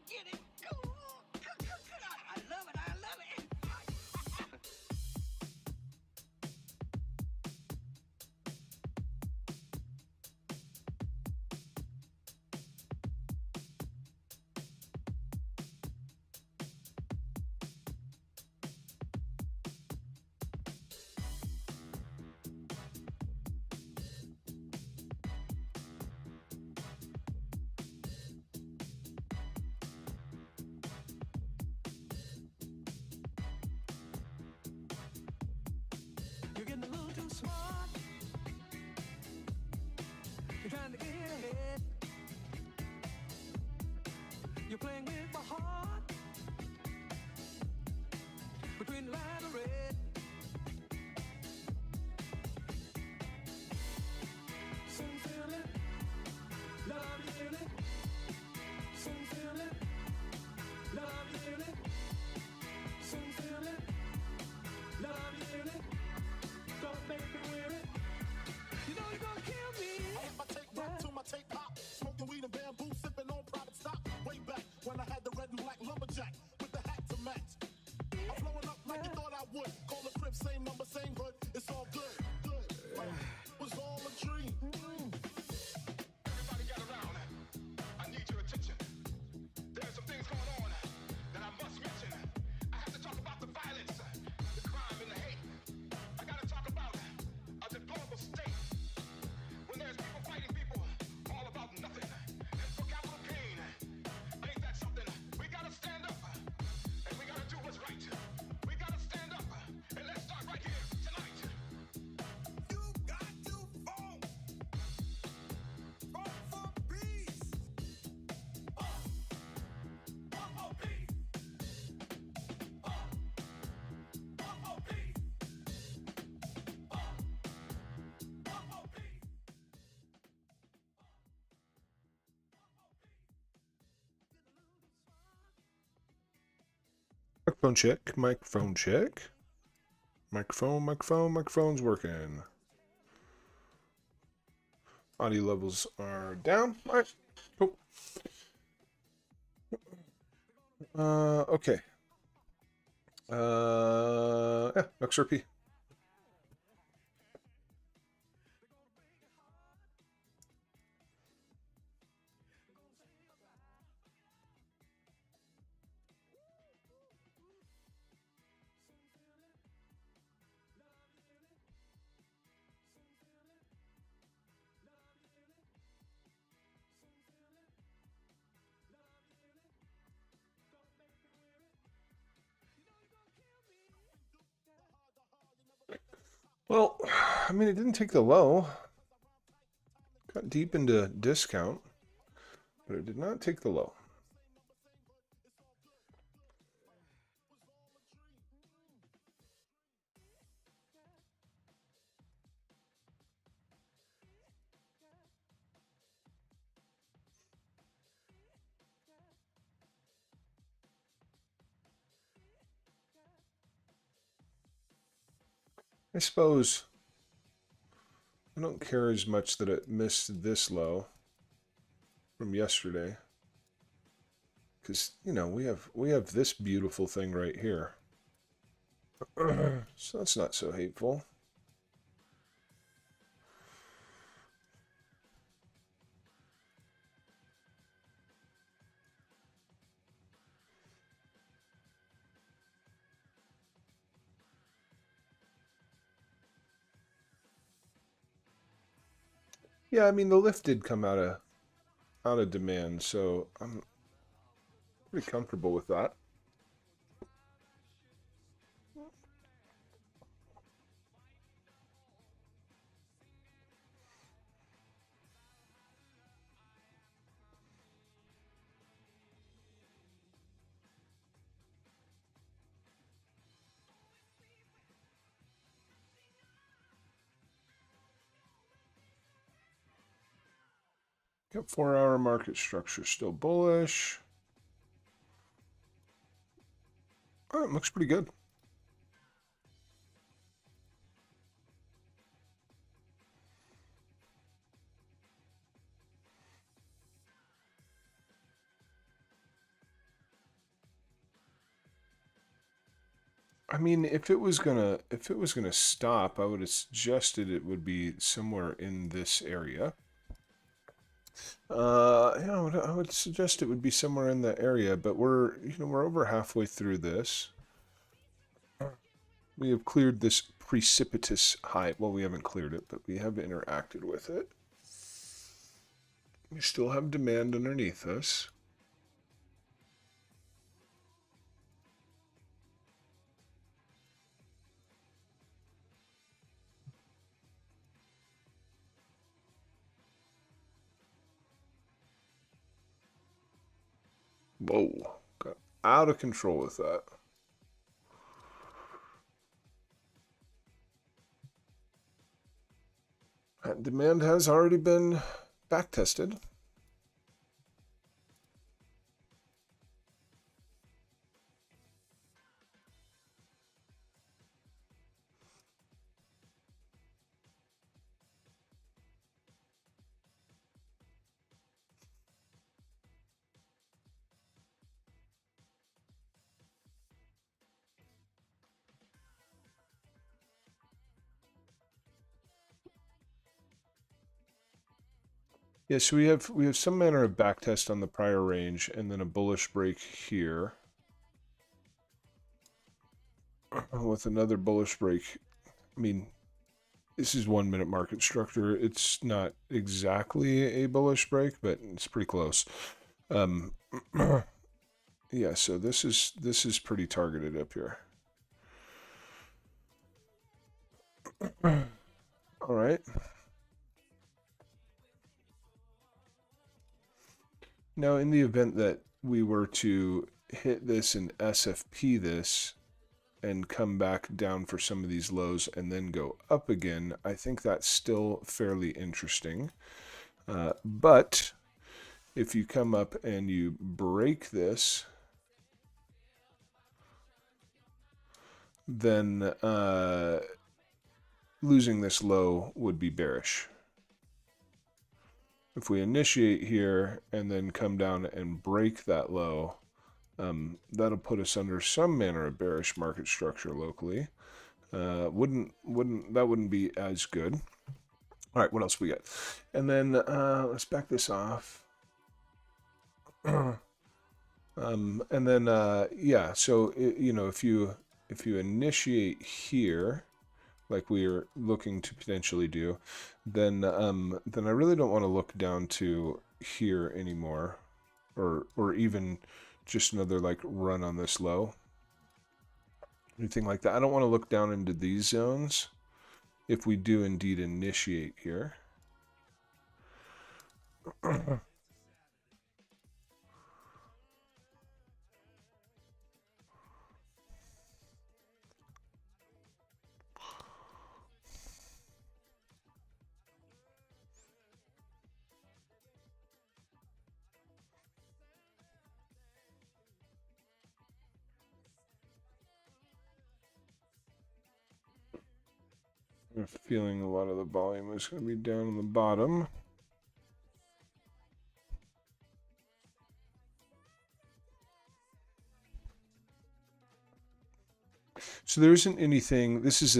get it. I love it. I love it. You're getting a little too smart. You're trying to get ahead. You're playing with my heart between light and red. Sincerely, love you dearly. Sincerely, love you dearly. Sincerely, love you dearly. Don't make me weary. You know you're gonna kill me. I take rock to my tape pop, smoking weed and bamboo, sipping on private stock. Way back when I had the red and black lumberjack with the hat to match. I'm blowing up like you thought I would. Call the crib, same number, same hood. It's all good, good. Was all a dream. Everybody get around. I need your attention. There are some things going on that I must mention. I have to talk about the violence, the crime, and the hate. I gotta talk about a deplorable state when there's people fighting people all about nothing and for capital gain. Ain't that something? We gotta stand up and we gotta do what's right. We gotta stand up and let's start right here tonight. You got to fall for peace. For peace. For peace. Microphone check. Microphone check. Microphone's working. Audio levels are down. All right. Cool. Okay. Yeah, XRP. Well, I mean, it didn't take the low. Got deep into discount, but it did not take the low. I suppose I don't care as much that it missed this low from yesterday, because you know we have this beautiful thing right here, so that's not so hateful. Yeah, I mean the lift did come out of demand, so I'm pretty comfortable with that. Got 4-hour market structure still bullish. All right, looks pretty good. I mean, if it was gonna stop, I would have suggested it would be somewhere in this area. Yeah, I would suggest it would be somewhere in that area, but we're over halfway through this. We have cleared this precipitous height. Well, we haven't cleared it, but we have interacted with it. We still have demand underneath us. Whoa, got out of control with that. That demand has already been back-tested. Yeah, so we have some manner of backtest on the prior range, and then a bullish break here, with another bullish break. I mean, this is 1 minute market structure. It's not exactly a bullish break, but it's pretty close. Yeah, so this is pretty targeted up here. All right. Now, in the event that we were to hit this and SFP this and come back down for some of these lows and then go up again, I think that's still fairly interesting. But if you come up and you break this, then losing this low would be bearish. If we initiate here and then come down and break that low, that'll put us under some manner of bearish market structure locally. That wouldn't be as good. All right, what else we got? And then let's back this off. And then yeah, so if you initiate here, like we are looking to potentially do, then I really don't want to look down to here anymore, or even just another like run on this low, anything like that. I don't want to look down into these zones if we do indeed initiate here. I'm feeling a lot of the volume is going to be down on the bottom. So there isn't anything. This is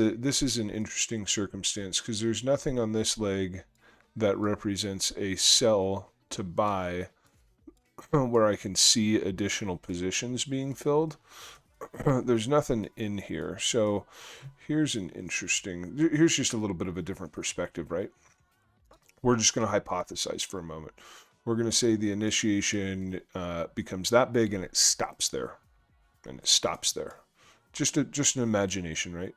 an interesting circumstance because there's nothing on this leg that represents a sell to buy where I can see additional positions being filled. There's nothing in here. So here's just a little bit of a different perspective, right? We're just going to hypothesize for a moment. We're going to say the initiation becomes that big and it stops there. And it stops there. Just an imagination, right?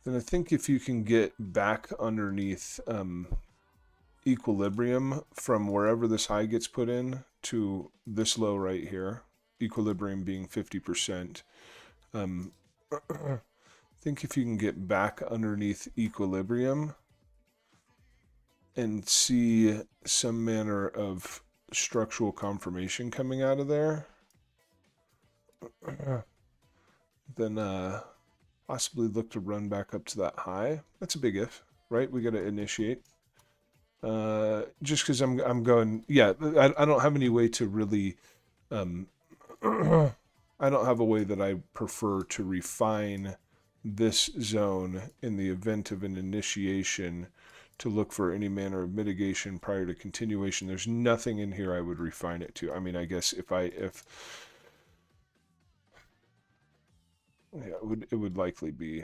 Then I think if you can get back underneath equilibrium from wherever this high gets put in to this low right here, equilibrium being 50%, I think if you can get back underneath equilibrium and see some manner of structural confirmation coming out of there, then possibly look to run back up to that high. That's a big if, right? We got to initiate. Just because I'm going, yeah, I don't have any way to really, I don't have a way that I prefer to refine this zone in the event of an initiation to look for any manner of mitigation prior to continuation. There's nothing in here I would refine it to. I mean, I guess if yeah, it would likely be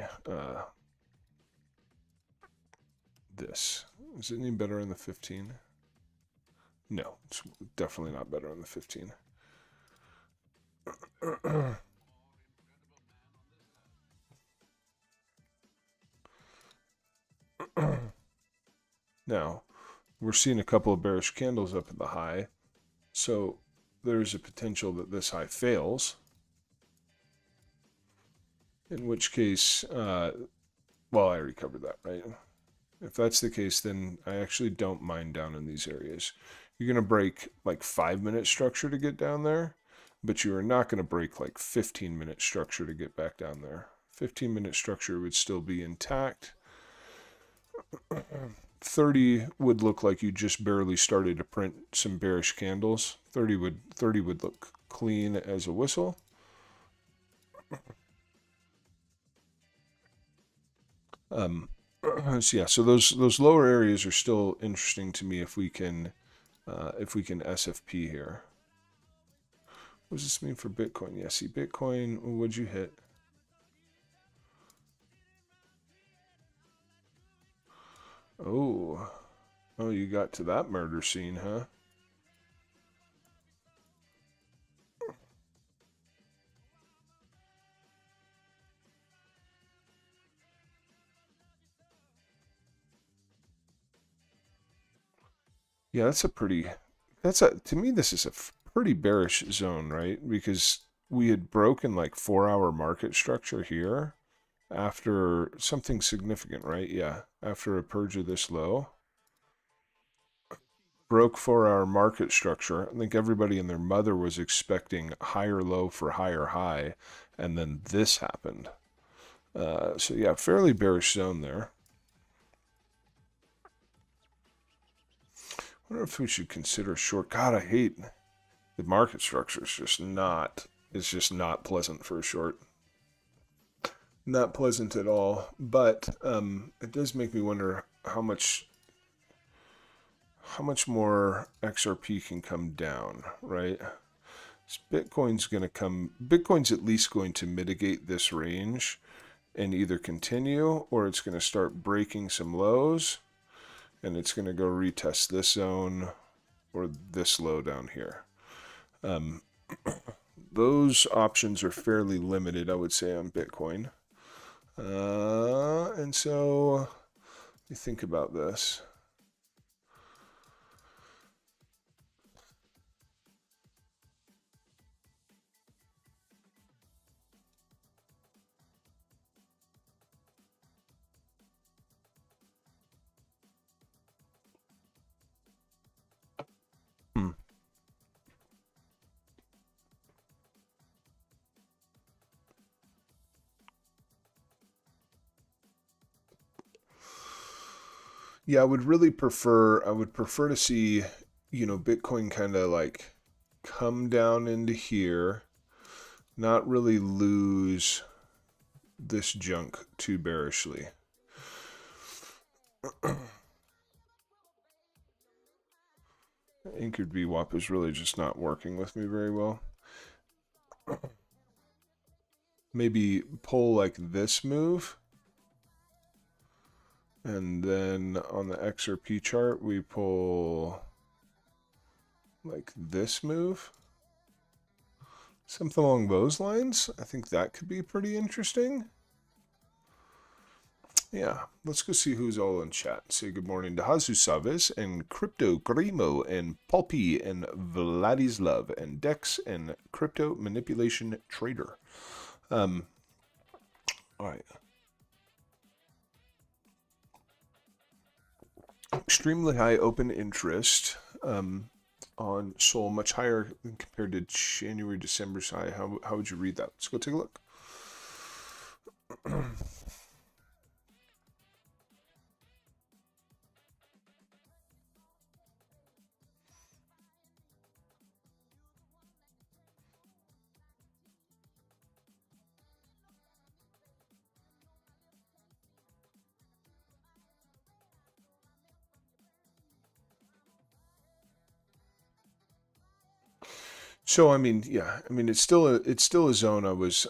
this. Is it any better in the 15? No, it's definitely not better in the 15. Now, we're seeing a couple of bearish candles up at the high, so there's a potential that this high fails. In which case, well, I already covered that, right? If that's the case, then I actually don't mind down in these areas. You're going to break like 5-minute structure to get down there, but you are not going to break like 15-minute structure to get back down there. 15-minute structure would still be intact. 30 would look like you just barely started to print some bearish candles. 30 would look clean as a whistle. So yeah, so those lower areas are still interesting to me if we can SFP here. What does this mean for Bitcoin? Yeah, see, Bitcoin, what'd you hit? Oh, you got to that murder scene, huh? Yeah, to me, this is a pretty bearish zone, right? Because we had broken like 4-hour market structure here after something significant, right? Yeah, after a purge of this low. Broke 4-hour market structure. I think everybody and their mother was expecting higher low for higher high, and then this happened. So yeah, fairly bearish zone there. I wonder if we should consider short. God, I hate the market structure. It's just not pleasant for a short. Not pleasant at all. But it does make me wonder how much more XRP can come down, right? Bitcoin's at least going to mitigate this range and either continue, or it's going to start breaking some lows and it's going to go retest this zone or this low down here. Those options are fairly limited, I would say, on Bitcoin. And so you think about this. Yeah, I would prefer to see, Bitcoin kind of like come down into here, not really lose this junk too bearishly. Anchored VWAP is really just not working with me very well. Maybe pull like this move. And then on the XRP chart, we pull like this move. Something along those lines. I think that could be pretty interesting. Yeah, let's go see who's all in chat. Say good morning to Hazu Savas and Crypto Grimo and Pulpy and Vladislav and Dex and Crypto Manipulation Trader. All right. Extremely high open interest on Sol, much higher than compared to January, December's high. How would you read that? Let's go take a look. So I mean, yeah, I mean it's still a zone I was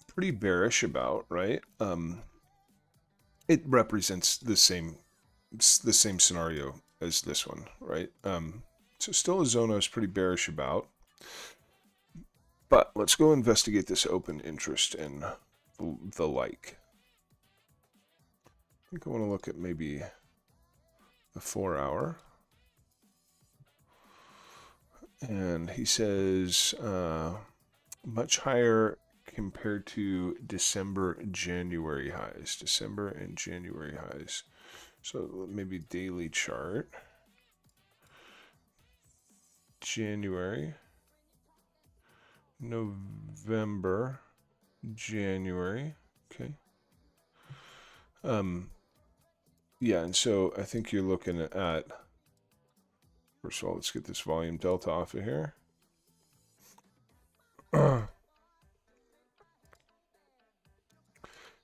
pretty bearish about, right? It represents the same scenario as this one, right? So still a zone I was pretty bearish about. But let's go investigate this open interest and the like. I think I want to look at maybe the 4 hour. And he says much higher compared to December, January highs. December and January highs. So maybe daily chart. January, November, January. Okay. Yeah, and so I think you're looking at, first of all, let's get this volume delta off of here. I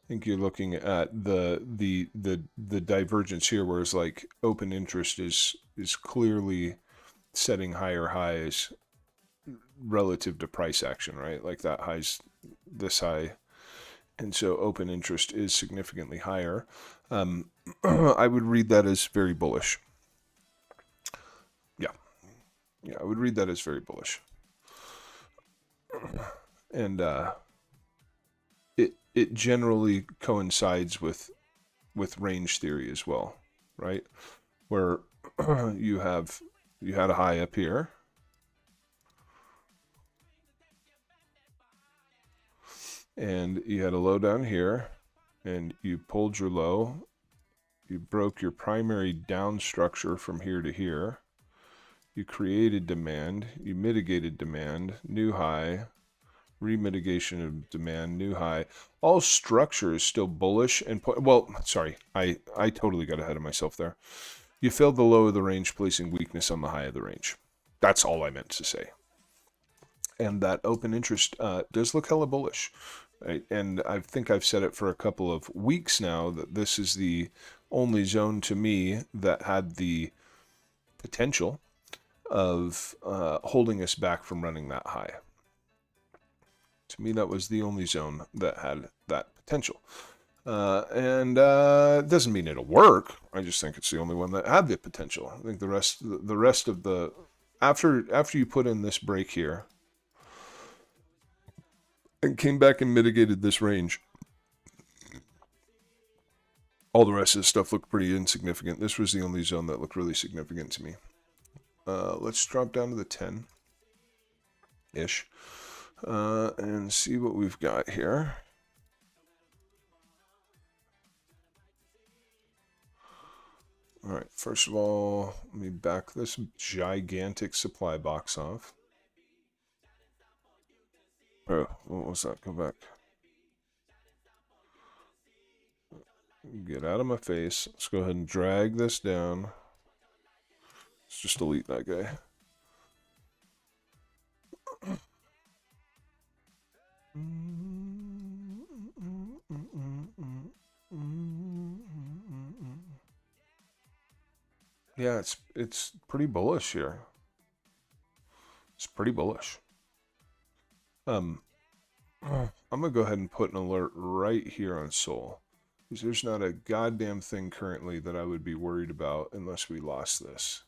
think you're looking at the divergence here, whereas like open interest is clearly setting higher highs relative to price action, right? Like that high's this high, and so open interest is significantly higher. I would read that as very bullish. Yeah, I would read that as very bullish. And it generally coincides with range theory as well, right? Where you had a high up here, and you had a low down here, and you pulled your low, you broke your primary down structure from here to here, you created demand, you mitigated demand, new high, remitigation of demand, new high. All structure is still bullish and well, sorry, I totally got ahead of myself there. You filled the low of the range, placing weakness on the high of the range. That's all I meant to say. And that open interest does look hella bullish. Right? And I think I've said it for a couple of weeks now that this is the only zone to me that had the potential of holding us back from running that high. To me, that was the only zone that had that potential. And it doesn't mean it'll work. I just think it's the only one that had the potential. I think the rest of the after you put in this break here and came back and mitigated this range, all the rest of the stuff looked pretty insignificant. This was the only zone that looked really significant to me. Let's drop down to the 10-ish and see what we've got here. All right, first of all, let me back this gigantic supply box off. Oh, what was that? Go back. Get out of my face. Let's go ahead and drag this down. Let's just delete that guy. Yeah, it's pretty bullish here. It's pretty bullish. I'm gonna go ahead and put an alert right here on Sol, because there's not a goddamn thing currently that I would be worried about unless we lost this.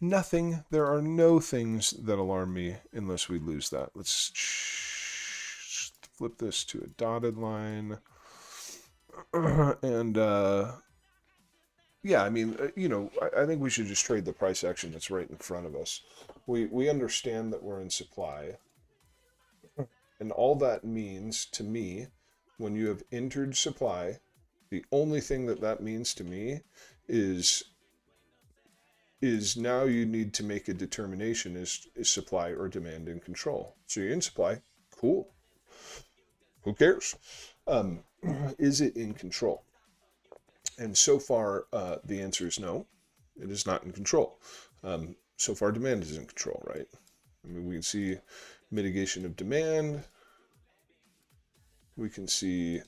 Nothing. There are no things that alarm me unless we lose that. Let's flip this to a dotted line. And yeah, I mean, I think we should just trade the price action that's right in front of us. We understand that we're in supply. And all that means to me, when you have entered supply, the only thing that means to me is now you need to make a determination is supply or demand in control. So you're in supply, cool. Who cares? Is it in control? And so far, the answer is no, it is not in control. So far, demand is in control, right? I mean, we can see mitigation of demand. We can see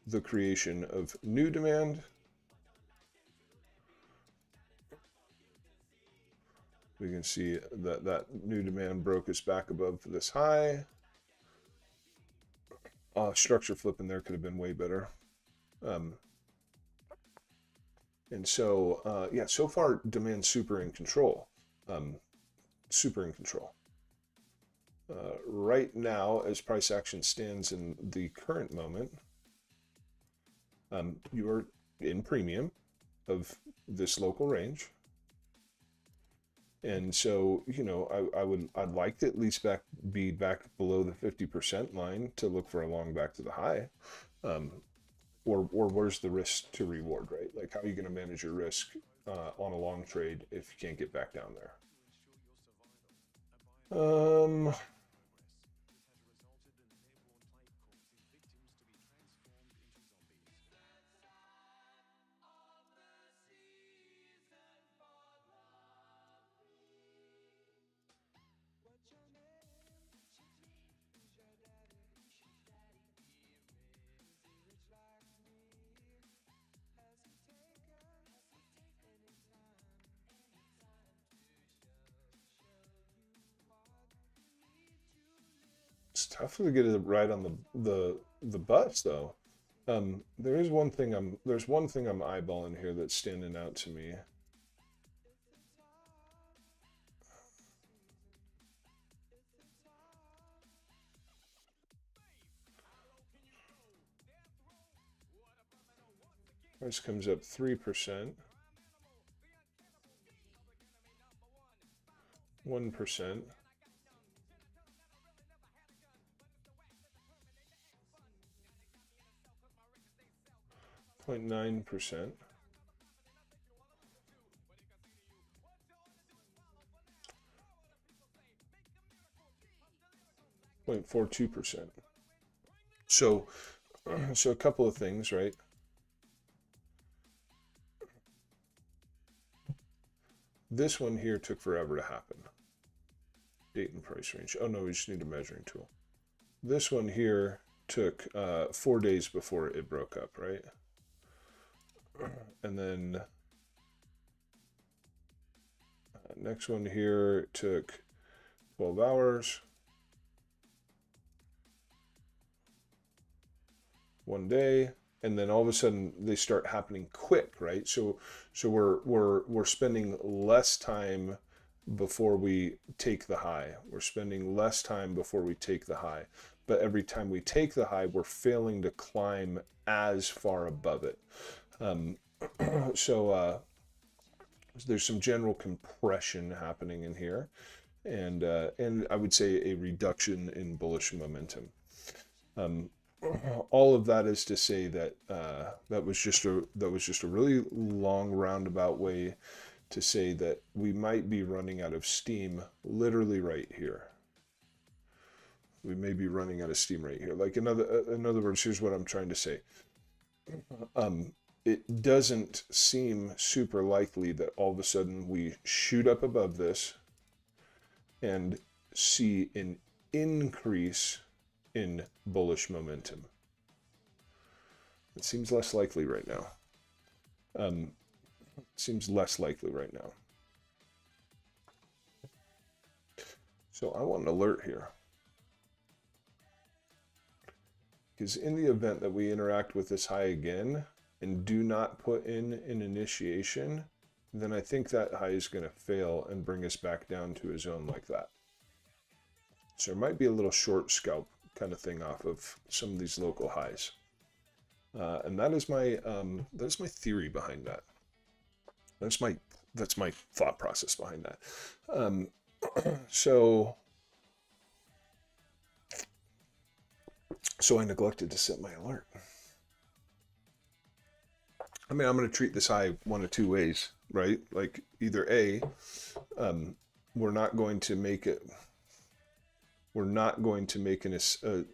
the creation of new demand. We can see that that new demand broke us back above this high. Structure flip in there could have been way better. And so, yeah, so far demand super in control. Super in control. Right now, as price action stands in the current moment, you are in premium of this local range. And so, you know, I'd like to at least be back below the 50% line to look for a long back to the high. Or where's the risk to reward, right? Like, how are you going to manage your risk on a long trade if you can't get back down there? It's tough to get it right on the bus though. There's one thing I'm eyeballing here that's standing out to me. Price comes up 3%, 1%. 0.9%. 0.42%. So a couple of things, right? This one here took forever to happen. Date and price range. Oh no, we just need a measuring tool. This one here took 4 days before it broke up, right? And then next one here took 12 hours. 1 day, and then all of a sudden they start happening quick, right? So we're spending less time before we take the high. We're spending less time before we take the high. But every time we take the high, we're failing to climb as far above it. So there's some general compression happening in here, and I would say a reduction in bullish momentum. All of that is to say that that was just a really long roundabout way to say that we might be running out of steam literally right here. We may be running out of steam right here. Like in other words, here's what I'm trying to say. It doesn't seem super likely that all of a sudden we shoot up above this and see an increase in bullish momentum. It seems less likely right now. Seems less likely right now. So I want an alert here. Because in the event that we interact with this high again and do not put in an initiation, then I think that high is going to fail and bring us back down to a zone like that. So there might be a little short scalp kind of thing off of some of these local highs. And that is my theory behind that. That's my thought process behind that. So I neglected to set my alert. I mean, I'm going to treat this high one of two ways, right? Like either A, we're not going to make a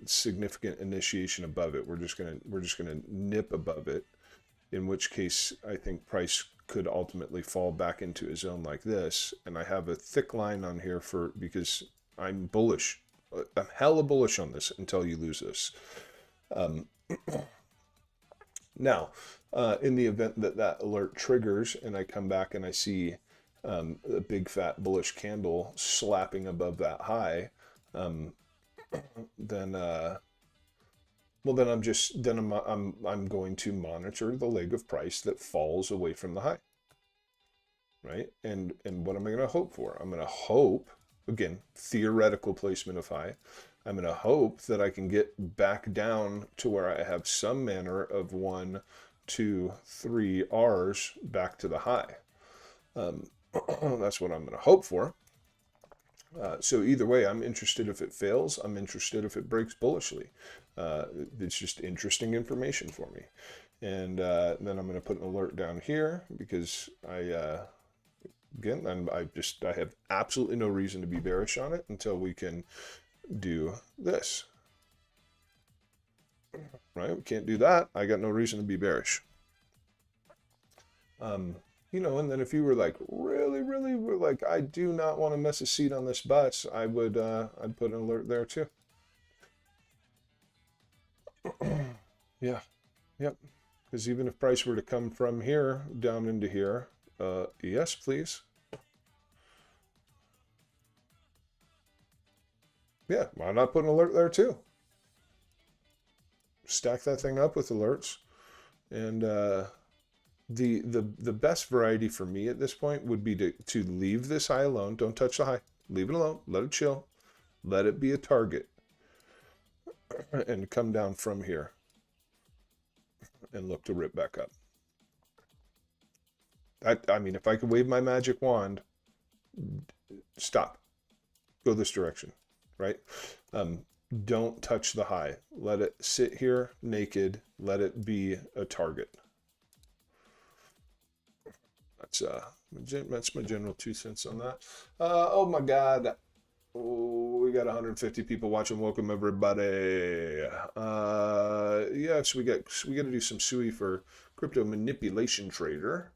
significant initiation above it. We're just gonna nip above it, in which case I think price could ultimately fall back into a zone like this. And I have a thick line on here because I'm bullish. I'm hella bullish on this until you lose this. Now, in the event that alert triggers and I come back and I see a big fat bullish candle slapping above that high, then I'm going to monitor the leg of price that falls away from the high, right? And what am I going to hope for? I'm going to hope, again, theoretical placement of high. I'm going to hope that I can get back down to where I have some manner of 1, 2, 3 R's back to the high. That's what I'm going to hope for. So either way, I'm interested if it fails. I'm interested if it breaks bullishly. It's just interesting information for me. And then I'm going to put an alert down here because I have absolutely no reason to be bearish on it until we can do this. Right? We can't do that. I got no reason to be bearish. You know, and then if you were like really like, I do not want to miss a seat on this bus, I'd put an alert there too. Yeah, yep. Because even if price were to come from here down into here, yes, please. Yeah, why not put an alert there too? Stack that thing up with alerts, and the best variety for me at this point would be to leave this high alone. Don't touch the high. Leave it alone. Let it chill. Let it be a target, and come down from here and look to rip back up. I mean, if I could wave my magic wand, stop. Go this direction, right? Don't touch the high. Let it sit here naked. Let it be a target. That's my general 2 cents on that. Oh my God. Oh, we got 150 people watching. Welcome everybody. Yes, we got to do some SUI for Crypto Manipulation Trader.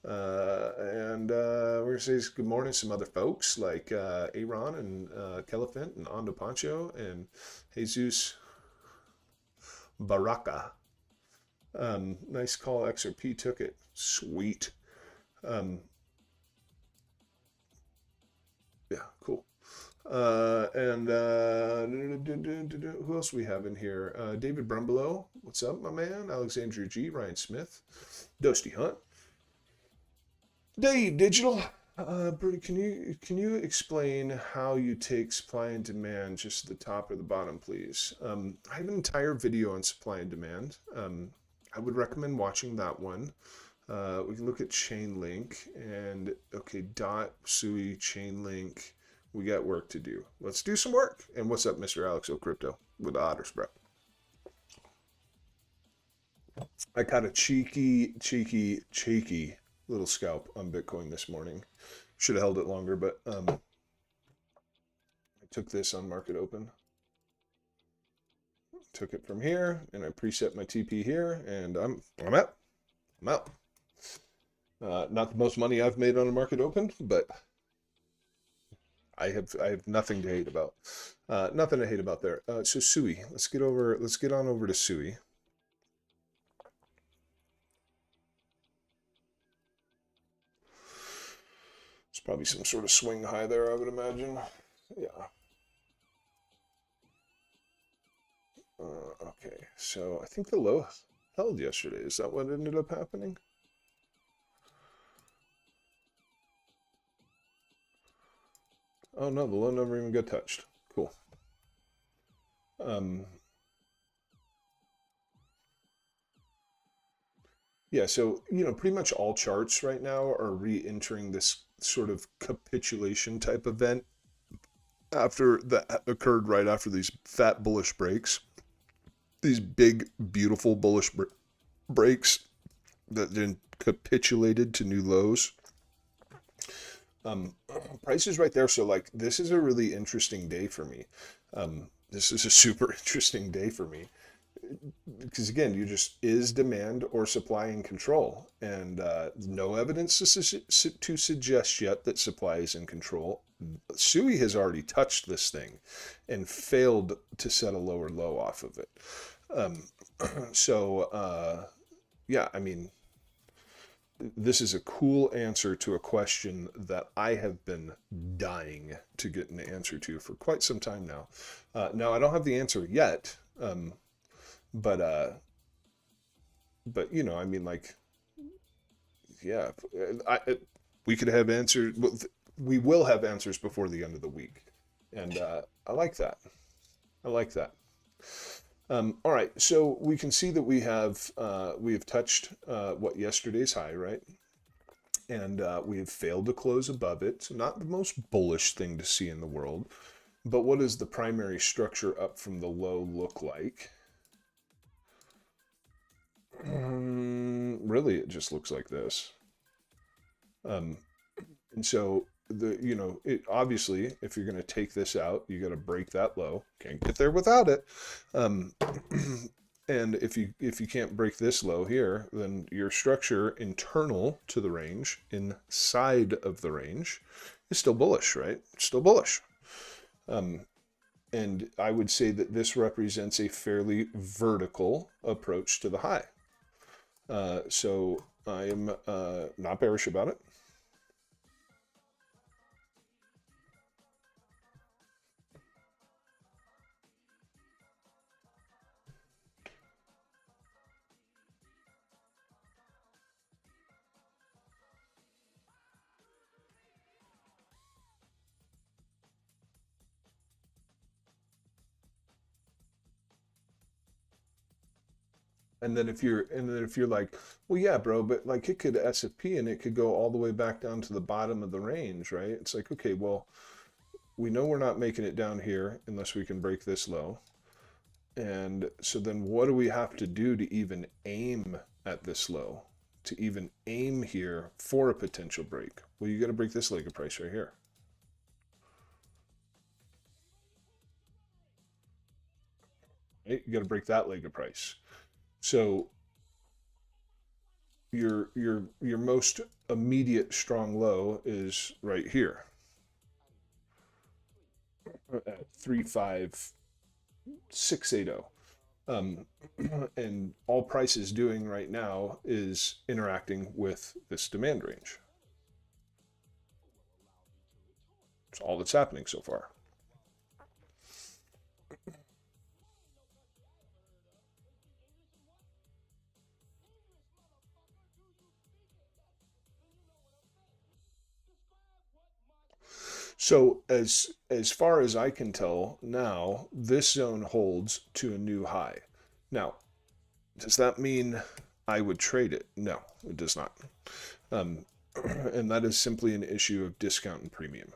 And we're gonna say good morning to some other folks like Aaron and Kelefant and Ando Pancho and Jesus Baraka. Nice call. XRP took it. Sweet. Yeah, cool. And who else we have in here? David Brumbelow, what's up, my man? Alexandria G, Ryan Smith, Dusty Hunt, Dave Digital. Can you explain how you take supply and demand, just the top or the bottom, please? I have an entire video on supply and demand. I would recommend watching that one. We can look at Chainlink and okay, .sui Chainlink. We got work to do. Let's do some work. And what's up, Mr. Alex O Crypto with the Otter Spread? I caught a cheeky little scalp on Bitcoin this morning. Should have held it longer, but I took this on market open. Took it from here, and I preset my TP here, and I'm out. I'm out. Not the most money I've made on a market open, but I have nothing to hate about. Nothing to hate about there. So SUI, let's get on over to SUI. It's probably some sort of swing high there, I would imagine. Yeah. Okay, so I think the low held yesterday. Is that what ended up happening? Oh no, the low never even got touched. Cool. Yeah, so, you know, pretty much all charts right now are re-entering this sort of capitulation type event after that occurred right after these fat bullish breaks. These big, beautiful bullish breaks that then capitulated to new lows. Price is right there. So like, this is a really interesting day for me. This is a super interesting day for me because again, is demand or supply in control, and no evidence to suggest yet that supply is in control. SUI has already touched this thing and failed to set a lower low off of it. Yeah, I mean, this is a cool answer to a question that I have been dying to get an answer to for quite some time now. Now I don't have the answer yet, but you know, I mean, like, yeah, we could have answers. We will have answers before the end of the week, and I like that. I like that. All right, so we can see that we have touched what yesterday's high, right? And we have failed to close above it. So not the most bullish thing to see in the world, but what does the primary structure up from the low look like? Really, it just looks like this. And so it obviously, if you're going to take this out, you got to break that low. Can't get there without it. And if you can't break this low here, then your structure internal to the range, inside of the range, is still bullish, right? Still bullish. And I would say that this represents a fairly vertical approach to the high. So I am not bearish about it. And then if you're like, well, yeah, bro, but like it could SFP and it could go all the way back down to the bottom of the range, right? It's like, okay, well, we know we're not making it down here unless we can break this low. And so then what do we have to do to even aim at this low? To even aim here for a potential break? Well, you got to break this leg of price right here. Right? You got to break that leg of price. So your most immediate strong low is right here at 35680. And all price is doing right now is interacting with this demand range. That's all that's happening so far. So as far as I can tell now, this zone holds to a new high. Now, does that mean I would trade it? No, it does not. And that is simply an issue of discount and premium.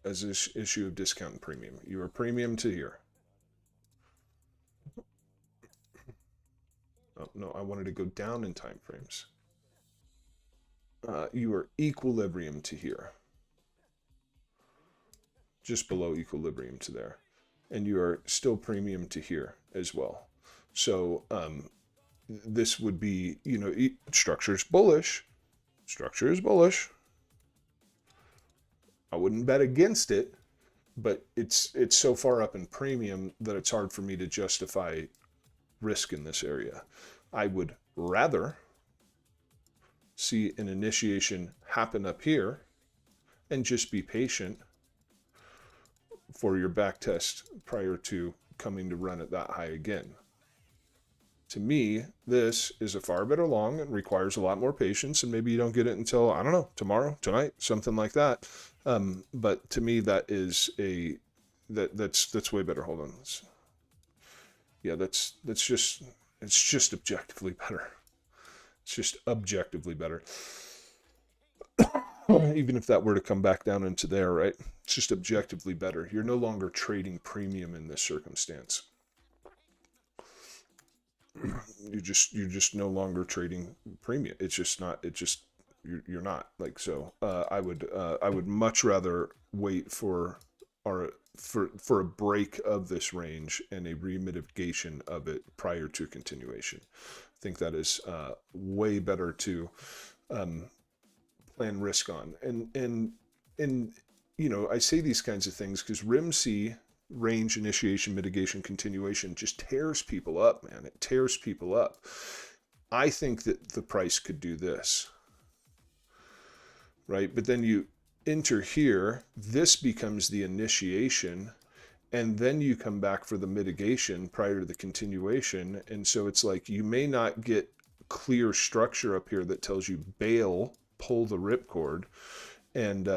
As an issue of discount and premium. You are premium to here. Oh, no, I wanted to go down in time frames. You are equilibrium to here. Just below equilibrium to there. And you are still premium to here as well. So this would be, you know, structure is bullish. Structure is bullish. I wouldn't bet against it, but it's so far up in premium that it's hard for me to justify risk in this area. I would rather see an initiation happen up here and just be patient for your back test prior to coming to run at that high again. To me, this is a far better long and requires a lot more patience, and maybe you don't get it until, I don't know, tomorrow, tonight, something like that. But to me, that is that's way better. Hold on. Yeah, it's just objectively better. It's just objectively better. Even if that were to come back down into there, right? It's just objectively better. You're no longer trading premium in this circumstance. You're just no longer trading premium. It's just not. You're not like so. I would much rather wait for a break of this range and a remitigation of it prior to continuation. I think that is way better to plan risk on. And you know, I say these kinds of things because RIMC, range initiation mitigation continuation, just tears people up, man. It tears people up. I think that the price could do this, right? But then you enter here, this becomes the initiation, and then you come back for the mitigation prior to the continuation. And so it's like you may not get clear structure up here that tells you bail, pull the ripcord, and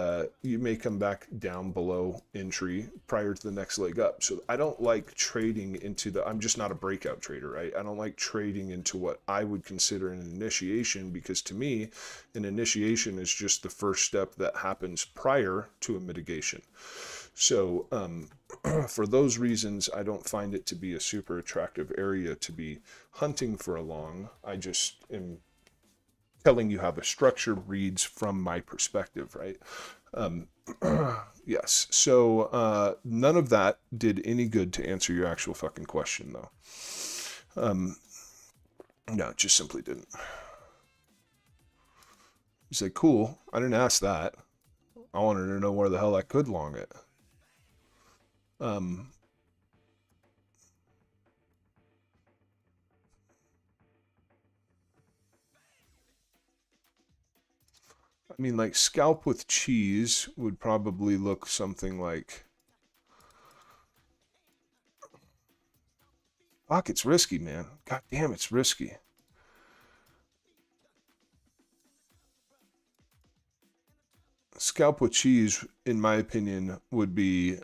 you may come back down below entry prior to the next leg up. So I don't like trading into the, I'm just not a breakout trader, right? I don't like trading into what I would consider an initiation, because to me, an initiation is just the first step that happens prior to a mitigation. So for those reasons, I don't find it to be a super attractive area to be hunting for a long. I just am telling you how the structure reads from my perspective, right? Yes. So none of that did any good to answer your actual fucking question, though. No, it just simply didn't. You say, cool. I didn't ask that. I wanted to know where the hell I could long it. I mean, like, scalp with cheese would probably look something like... Fuck, it's risky, man. God damn, it's risky. Scalp with cheese, in my opinion, would be...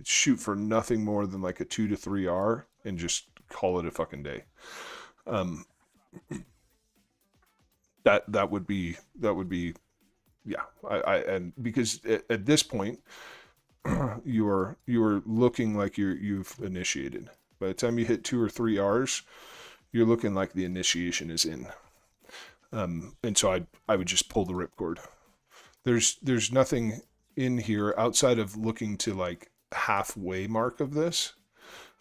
shoot for nothing more than like a 2 to 3R and just call it a fucking day. That would be yeah. And because at this point you're looking like you've initiated. By the time you hit 2 or 3 R's, you're looking like the initiation is in. And so I would just pull the ripcord. There's nothing in here outside of looking to like halfway mark of this.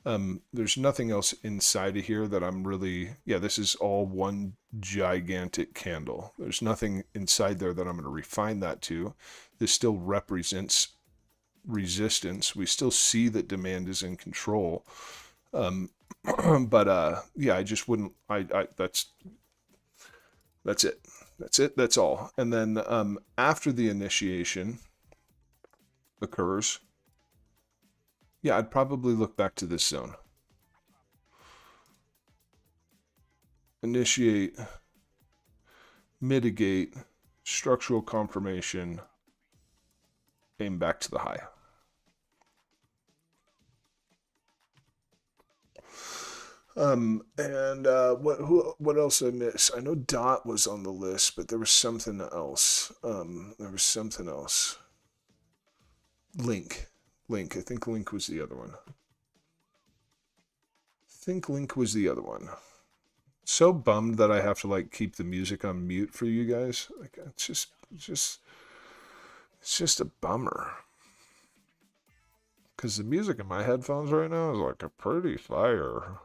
There's nothing else inside of here that I'm really, yeah, this is all one gigantic candle. There's nothing inside there that I'm going to refine that to. This still represents resistance. We still see that demand is in control. But yeah, I just wouldn't, that's it. That's all. And then after the initiation occurs, yeah, I'd probably look back to this zone. Initiate, mitigate, structural confirmation, aim back to the high. What else I miss? I know DOT was on the list, but there was something else. Link. I think Link was the other one. So bummed that I have to like keep the music on mute for you guys. Like it's just a bummer. Cause the music in my headphones right now is like a pretty fire.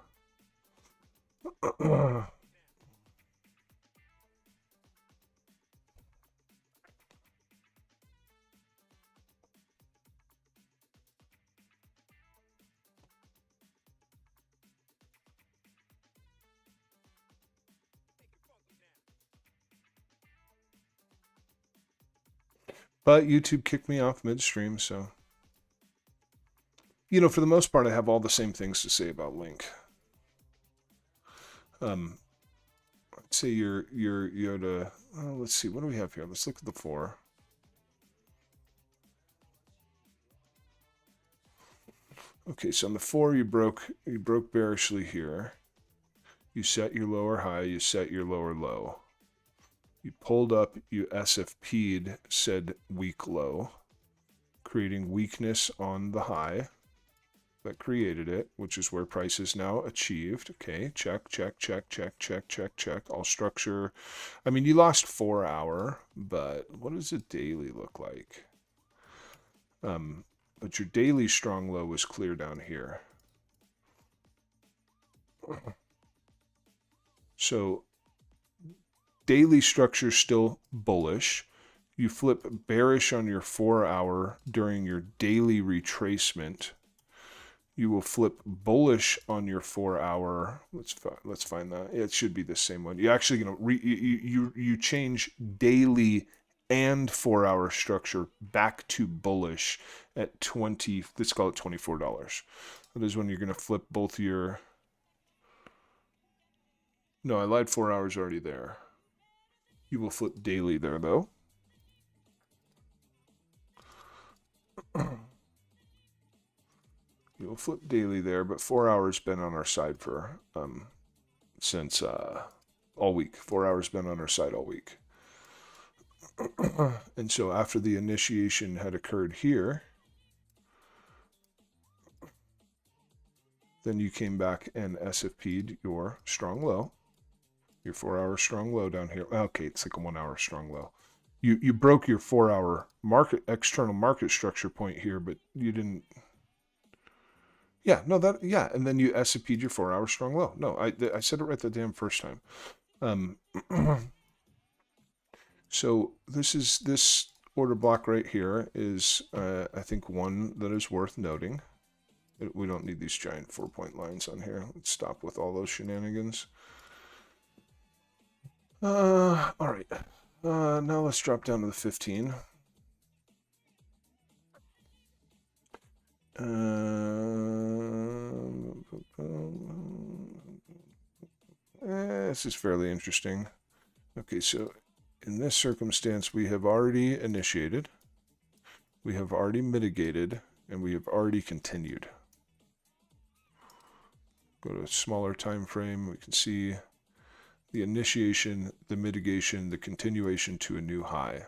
But YouTube kicked me off midstream, so... You know, for the most part, I have all the same things to say about Link. I'd say you're Yoda... Oh, let's see, what do we have here? Let's look at the 4. Okay, so on the 4, you broke bearishly here. You set your lower high, you set your lower low. You pulled up, you SFP'd, said weak low, creating weakness on the high that created it, which is where price is now achieved. Okay, check. All structure. I mean, you lost 4 hour, but what does a daily look like? But your daily strong low was clear down here. So daily structure still bullish. You flip bearish on your 4 hour during your daily retracement. you will flip bullish on your 4 hour. Let's find that. It should be the same one. You're actually gonna you change daily and 4 hour structure back to bullish at 20. Let's call it $24. That is when you're gonna flip both your. No, I lied. 4 hours already there. You will flip daily there though. You'll flip daily there, but 4 hours been on our side for since all week. 4 hours been on our side all week. And so after the initiation had occurred here, then you came back and SFP'd your strong low, your 4 hour strong low down here. Okay, it's like a 1 hour strong low. You broke your 4 hour external market structure point here, but you didn't. Yeah, no, and then you SCP'd your 4 hour strong low. No, I said it right the damn first time. So this order block right here is, I think, one that is worth noting. We don't need these giant 4-point lines on here. Let's stop with all those shenanigans. All right. Now let's drop down to the 15. This is fairly interesting. Okay, so in this circumstance, we have already initiated, we have already mitigated, and we have already continued. Go to a smaller time frame. We can see the initiation, the mitigation, the continuation to a new high.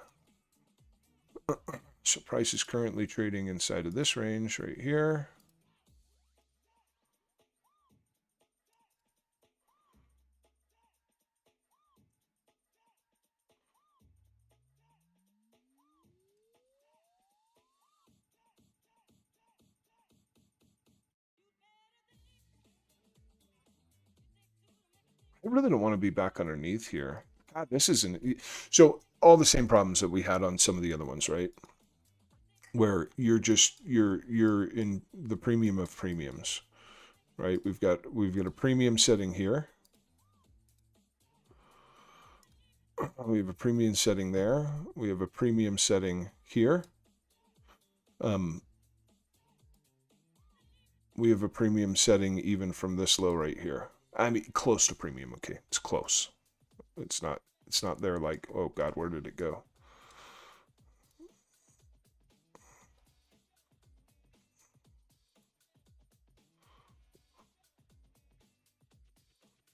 So price is currently trading inside of this range right here. I really don't want to be back underneath here. God, this isn't. So all the same problems that we had on some of the other ones, right? Where you're in the premium of premiums, right? We've got a premium setting here. We have a premium setting there. We have a premium setting here. We have a premium setting even from this low right here. I mean, close to premium. Okay, it's close. It's not there like, oh God, where did it go?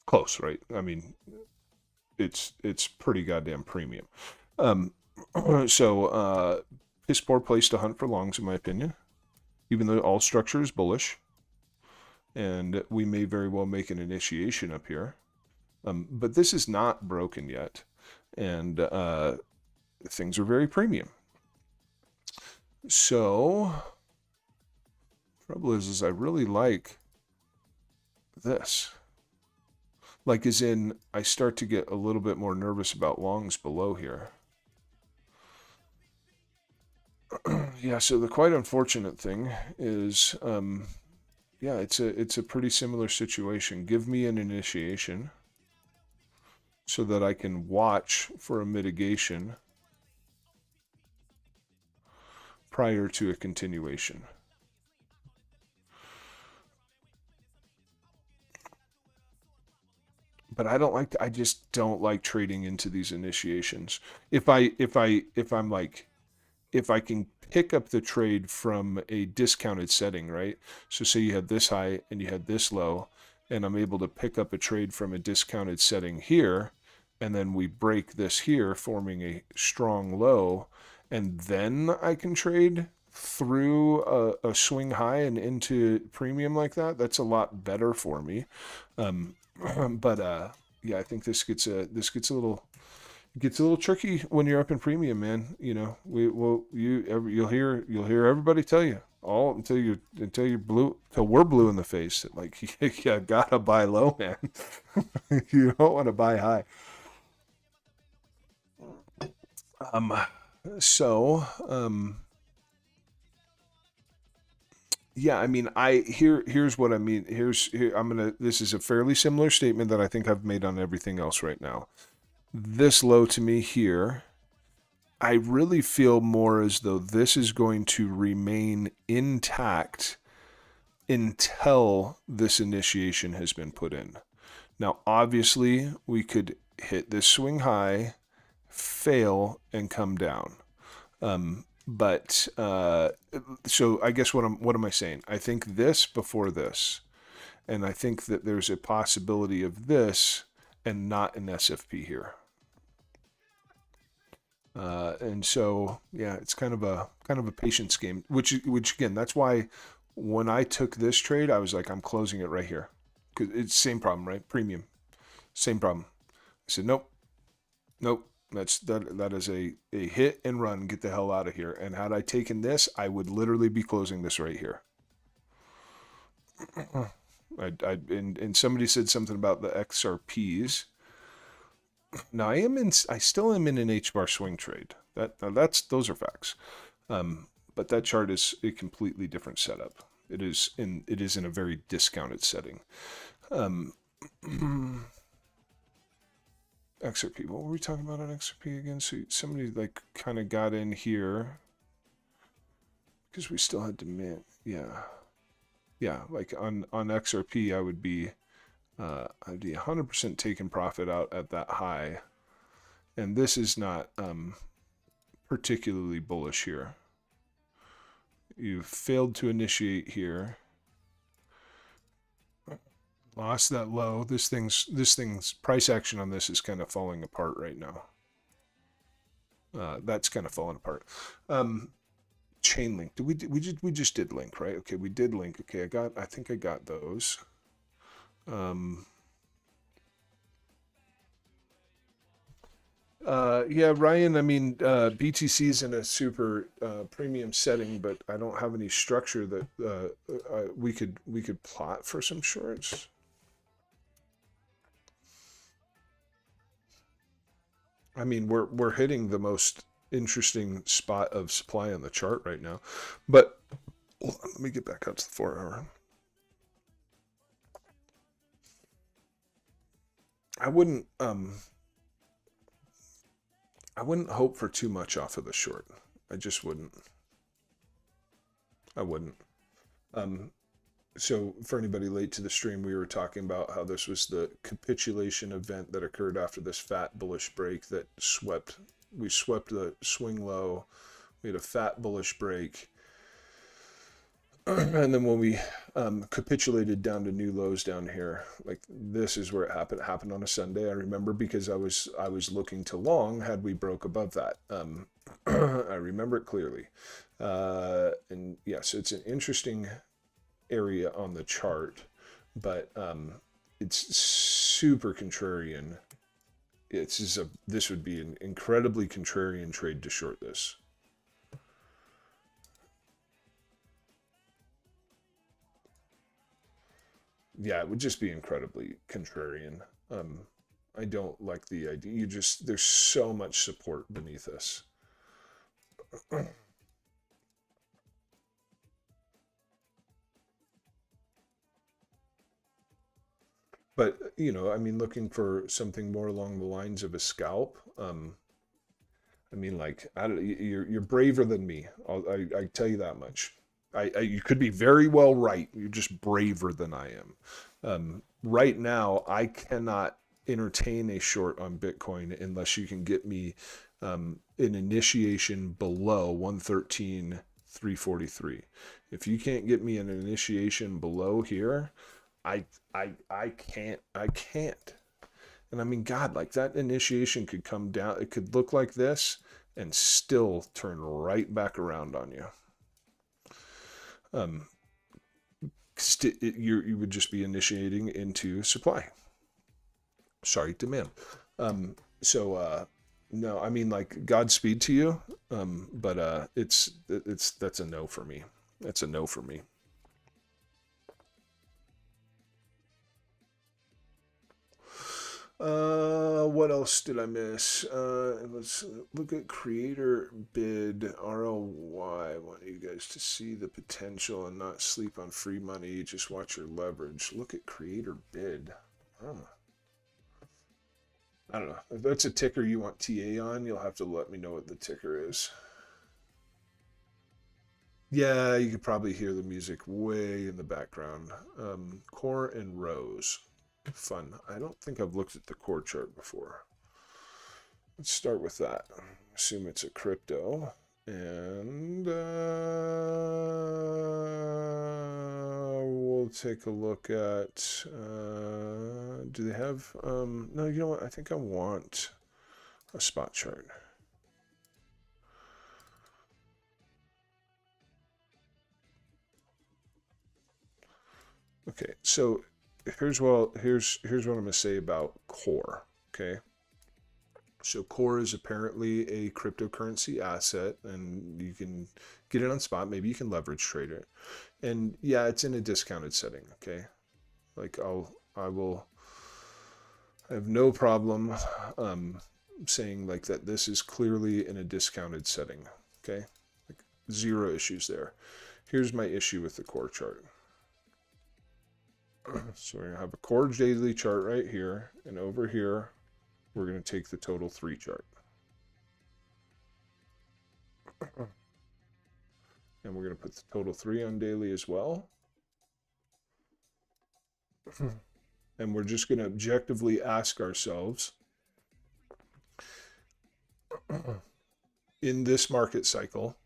Close, right? I mean, it's pretty goddamn premium. So piss poor place to hunt for longs, in my opinion, even though all structure is bullish. And we may very well make an initiation up here. But this is not broken yet. And things are very premium. So, trouble is I really like this. Like, as in, I start to get a little bit more nervous about longs below here. Yeah, so the quite unfortunate thing is... yeah, it's a pretty similar situation. Give me an initiation so that I can watch for a mitigation prior to a continuation. But I just don't like trading into these initiations. If I can pick up the trade from a discounted setting, right? So say you had this high and you had this low, and I'm able to pick up a trade from a discounted setting here, and then we break this here, forming a strong low, and then I can trade through a swing high and into premium like that. That's a lot better for me. But yeah, I think this gets a little tricky when you're up in premium, man. You know, you'll hear everybody tell you all until we're blue in the face that, like, you gotta buy low, man. You don't want to buy high. Yeah, I mean, here's what I mean. This is a fairly similar statement that I think I've made on everything else right now. This low to me here, I really feel more as though this is going to remain intact until this initiation has been put in. Now, obviously, we could hit this swing high, fail, and come down. But so I guess what am I saying? I think this before this, and I think that there's a possibility of this and not an SFP here. And so yeah, it's kind of a patience game. Which again, that's why when I took this trade, I was like, I'm closing it right here, because it's same problem, right? Premium, same problem. I said nope. That is a hit and run. Get the hell out of here. And had I taken this, I would literally be closing this right here. And somebody said something about the XRPs. Now I still am in an H bar swing trade. Those are facts. But that chart is a completely different setup. It is in a very discounted setting. XRP. What were we talking about on XRP again? So somebody like kind of got in here because we still had demand. Yeah. Like on XRP, I'd be 100% taking profit out at that high, and this is not particularly bullish here. You've failed to initiate here. Lost that low. This thing's price action on this is kind of falling apart right now. That's kind of falling apart. Chainlink. We just did link, right? Okay, we did link. Okay, I think I got those. Yeah, Ryan, I mean, BTC's in a super premium setting, but I don't have any structure that we could plot for some shorts. I mean, we're hitting the most interesting spot of supply on the chart right now. But let me get back up to the 4 hour. I wouldn't hope for too much off of the short. I just wouldn't. I wouldn't. So for anybody late to the stream, we were talking about how this was the capitulation event that occurred after this fat bullish break that we swept the swing low. We had a fat bullish break. And then when we capitulated down to new lows down here, like this is where it happened. It happened on a Sunday. I remember because I was looking to long had we broke above that. I remember it clearly. And yes, it's an interesting area on the chart, but it's super contrarian. This would be an incredibly contrarian trade to short this. Yeah, it would just be incredibly contrarian. I don't like the idea. There's so much support beneath us. But, you know, I mean, looking for something more along the lines of a scalp. I mean, like, you're braver than me. I tell you that much. You could be very well right. You're just braver than I am. Right now, I cannot entertain a short on Bitcoin unless you can get me an initiation below 113,343. If you can't get me an initiation below here, I can't. And I mean, God, like that initiation could come down. It could look like this and still turn right back around on you. You would just be initiating into supply. Sorry, demand. No, I mean, like, Godspeed to you. But that's a no for me. That's a no for me. What what else did I miss? Let's look at creator bid ROI. I want you guys to see the potential and not sleep on free money. Just watch your leverage. Look at creator bid. Oh. I don't know. If that's a ticker you want TA on, you'll have to let me know what the ticker is. Yeah, you could probably hear the music way in the background. Core and Rose. Fun. I don't think I've looked at the core chart before. Let's start with that. Assume it's a crypto. And we'll take a look at, do they have, no, you know what? I think I want a spot chart. Okay, so here's what I'm going to say about Core. Okay, so Core is apparently a cryptocurrency asset, and you can get it on spot. Maybe you can leverage trade it, and yeah, it's in a discounted setting. Okay, like I have no problem saying like that. This is clearly in a discounted setting. Okay, like zero issues there. Here's my issue with the Core chart. So we're going to have a core daily chart right here, and over here we're going to take the total 3 chart. And we're going to put the total 3 on daily as well. And we're just going to objectively ask ourselves, in this market cycle,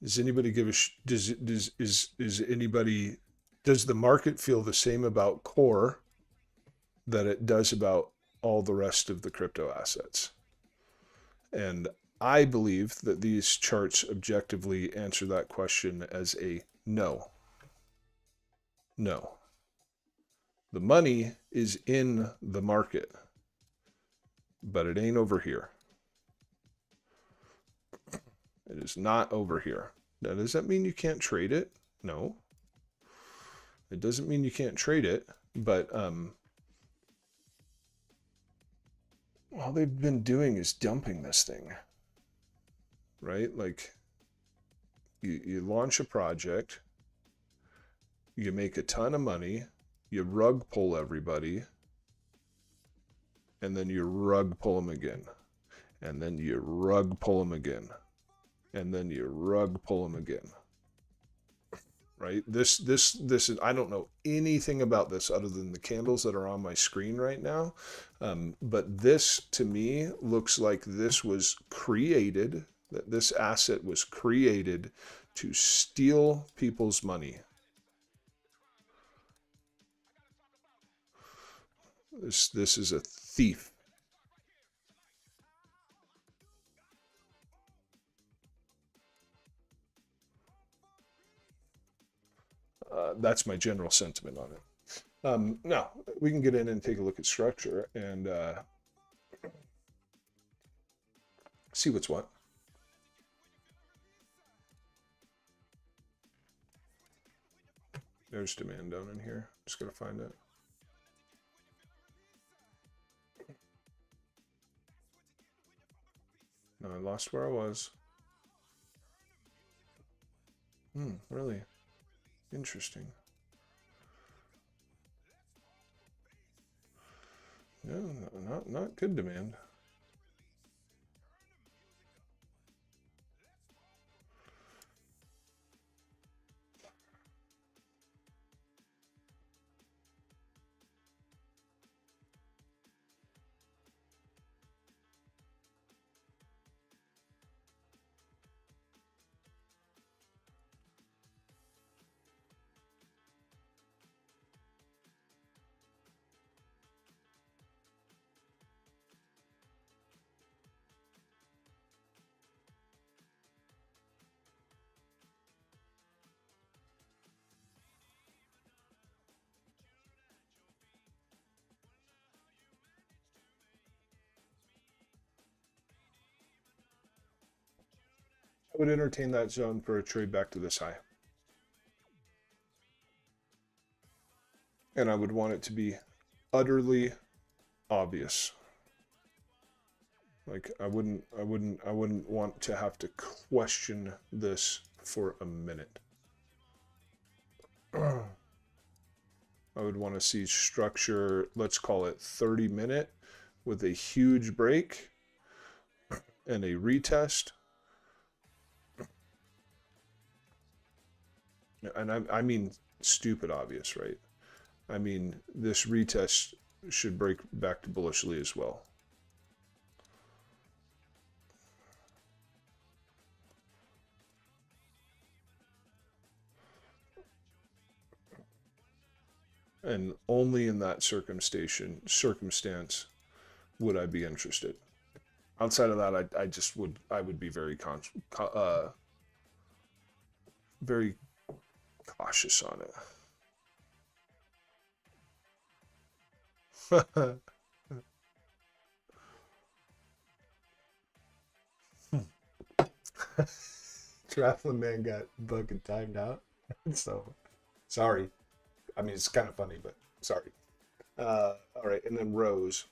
does anybody give a does the market feel the same about Core that it does about all the rest of the crypto assets? And I believe that these charts objectively answer that question as a no. No. The money is in the market, but it ain't over here. It is not over here. Now, does that mean you can't trade it? No. It doesn't mean you can't trade it, but all they've been doing is dumping this thing, right? Like, you launch a project, you make a ton of money, you rug pull everybody, and then you rug pull them again, and then you rug pull them again. And then you rug pull them again, right? This is, I don't know anything about this other than the candles that are on my screen right now. But this, to me, looks like this was created, that this asset was created to steal people's money. This is a thief. That's my general sentiment on it. Now, we can get in and take a look at structure and see what's what. There's demand down in here. Just got to find it. No, I lost where I was. Really? Interesting. No, not good demand. I would entertain that zone for a trade back to this high. And I would want it to be utterly obvious. Like I wouldn't want to have to question this for a minute. I would want to see structure, let's call it 30-minute with a huge break and a retest. And I mean stupid obvious, right? I mean, this retest should break back to bullishly as well. And only in that circumstance would I be interested. Outside of that, I would be very very cautious on it. Traveling man got fucking timed out. So sorry. I mean, it's kind of funny, but sorry. All right, and then Rose.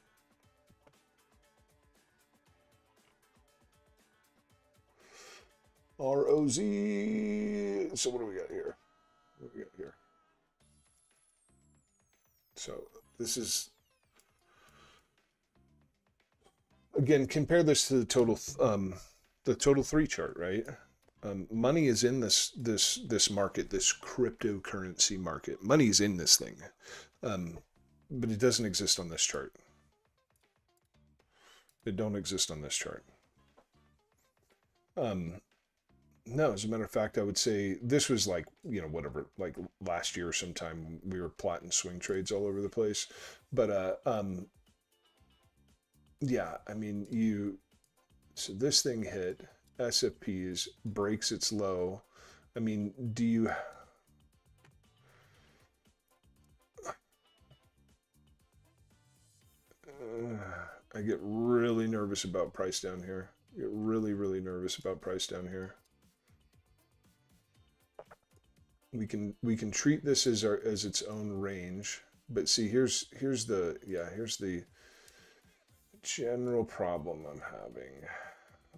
ROZ. So what do we got here? What do we got here? So this is, again, compare this to the total 3 chart, right? Money is in this market, this cryptocurrency market. Money is in this thing, but it doesn't exist on this chart. It don't exist on this chart. No, as a matter of fact, I would say this was like, whatever, like last year sometime we were plotting swing trades all over the place. But yeah, I mean, so this thing hit SFPs, breaks its low. I mean, I get really nervous about price down here. I get really, really nervous about price down here. We can treat this as its own range, but see, here's the general problem I'm having.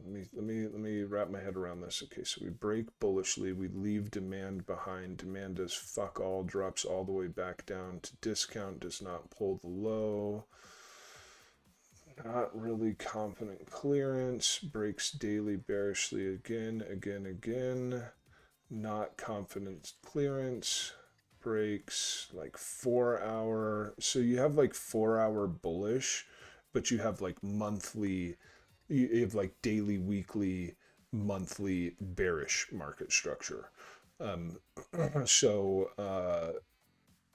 Let me wrap my head around this. Okay, so we break bullishly, we leave demand behind. Demand does fuck all, drops all the way back down to discount, does not pull the low. Not really confident clearance, breaks daily bearishly again. Not confident clearance, breaks like 4-hour. So you have like 4-hour bullish, but you have like monthly, you have like daily, weekly, monthly bearish market structure. So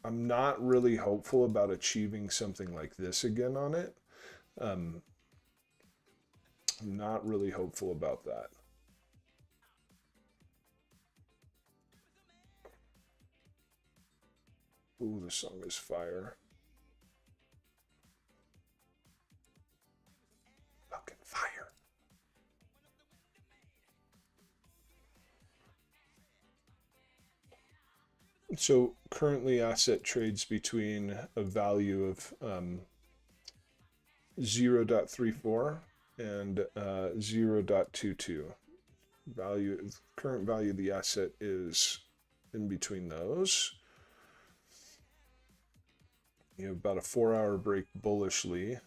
I'm not really hopeful about achieving something like this again on it. I'm not really hopeful about that. Ooh, the song is fire. Fucking fire. So currently asset trades between a value of 0.34 and 0.22. Current value of the asset is in between those. You have about a 4-hour break bullishly.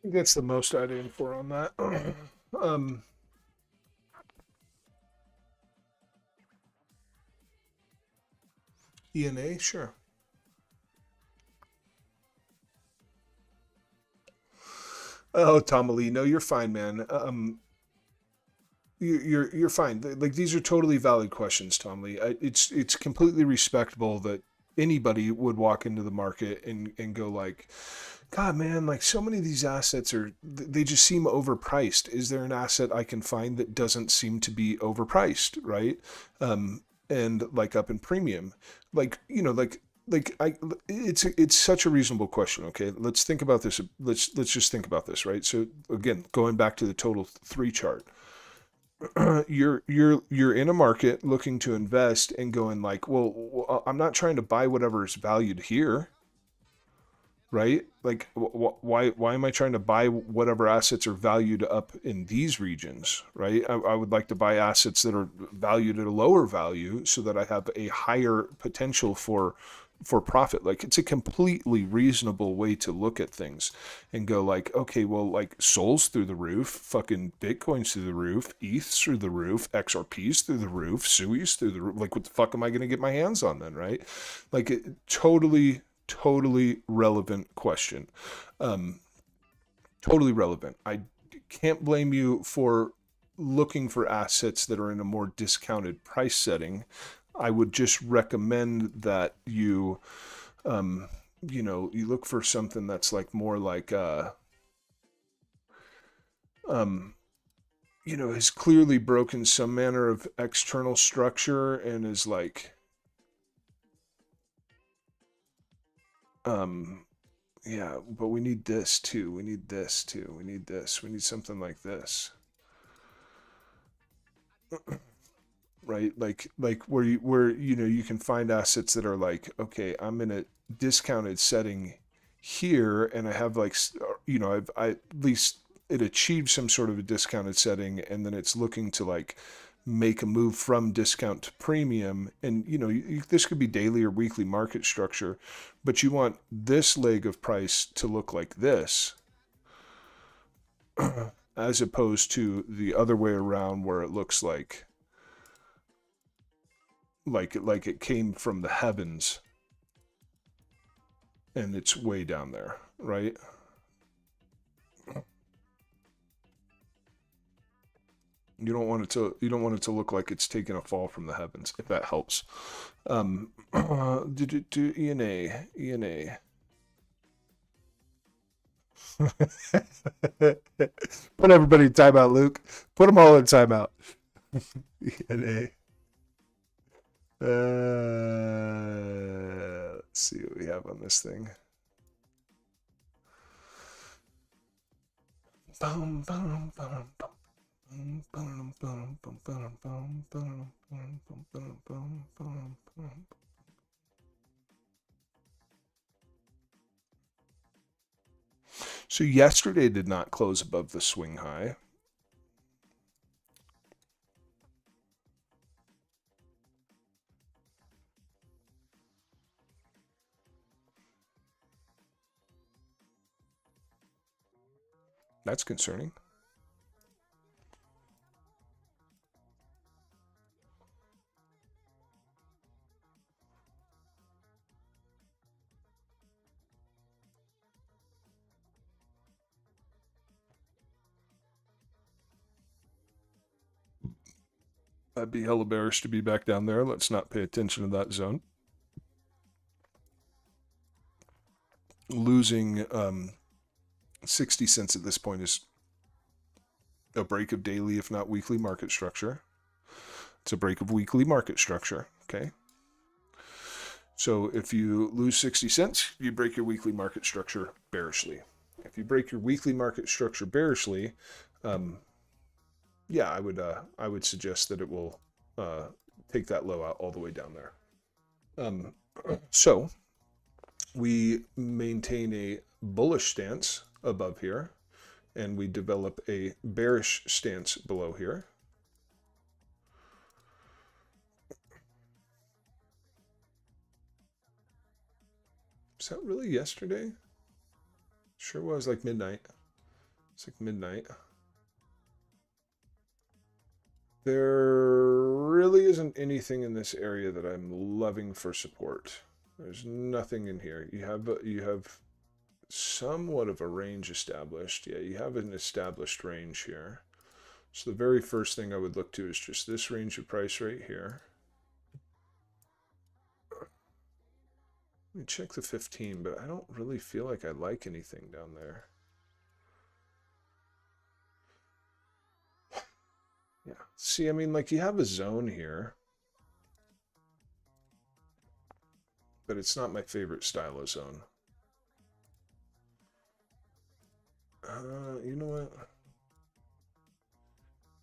think that's the most I'd aim for on that. um, ENA, sure. Oh, Tom Lee, no, you're fine, man. You're fine. Like these are totally valid questions, Tom Lee. It's completely respectable that anybody would walk into the market and go like, God, man, like so many of these assets they just seem overpriced. Is there an asset I can find that doesn't seem to be overpriced, right? And like up in premium, like it's such a reasonable question. Okay, let's think about this. Let's just think about this, right? So again, going back to the total three chart, you're in a market looking to invest and going like, well, I'm not trying to buy whatever is valued here, right? Like, why am I trying to buy whatever assets are valued up in these regions, right? I would like to buy assets that are valued at a lower value so that I have a higher potential for profit. Like it's a completely reasonable way to look at things and go like, okay, well, like Sol's through the roof, fucking Bitcoin's through the roof, ETH's through the roof, XRP's through the roof, SUI's through the roof. Like what the fuck am I going to get my hands on then, right? Like totally relevant question. Totally relevant. I can't blame you for looking for assets that are in a more discounted price setting. I would just recommend that you you look for something that's like more like has clearly broken some manner of external structure and is like yeah, but we need this too. We need this too. We need this. We need something like this. Right? Like where you can find assets that are like, okay, I'm in a discounted setting here and I have like I at least it achieves some sort of a discounted setting and then it's looking to like make a move from discount to premium and this could be daily or weekly market structure, but you want this leg of price to look like this as opposed to the other way around where it looks like it came from the heavens and it's way down there, right? You don't want it to look like it's taking a fall from the heavens, if that helps. Do ENA. Put everybody in timeout, Luke. Put them all in timeout. ENA. Let's see what we have on this thing. Boom, boom, boom, boom. So yesterday did not close above the swing high. That's concerning. I'd be hella bearish to be back down there. Let's not pay attention to that zone. Losing 60 cents at this point is a break of daily, if not weekly market structure. It's a break of weekly market structure, okay? So if you lose 60 cents, you break your weekly market structure bearishly. If you break your weekly market structure bearishly, yeah, I would suggest that it will take that low out all the way down there. So we maintain a bullish stance above here, and we develop a bearish stance below here. Is that really yesterday? Sure was like midnight. It's like midnight. There really isn't anything in this area that I'm loving for support. There's nothing in here. You have somewhat of a range established. Yeah, you have an established range here. So the very first thing I would look to is just this range of price right here. Let me check the 15, but I don't really feel like I like anything down there. Yeah. See, I mean, like you have a zone here, but it's not my favorite style of zone. You know what?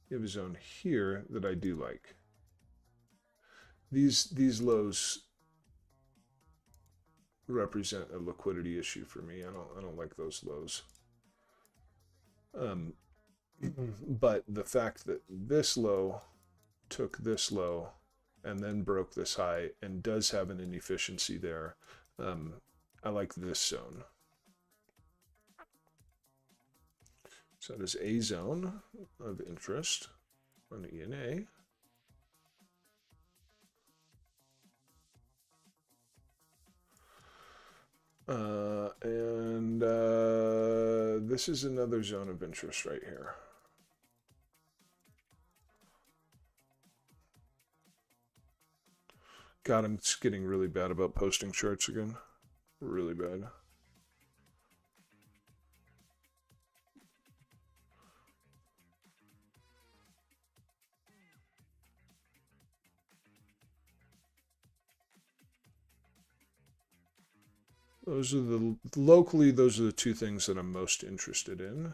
You have a zone here that I do like. These lows represent a liquidity issue for me. I don't like those lows. But the fact that this low took this low and then broke this high and does have an inefficiency there, I like this zone. So that is a zone of interest on ENA. This is another zone of interest right here. God, I'm just getting really bad about posting charts again. Really bad. Those are locally, those are the two things that I'm most interested in.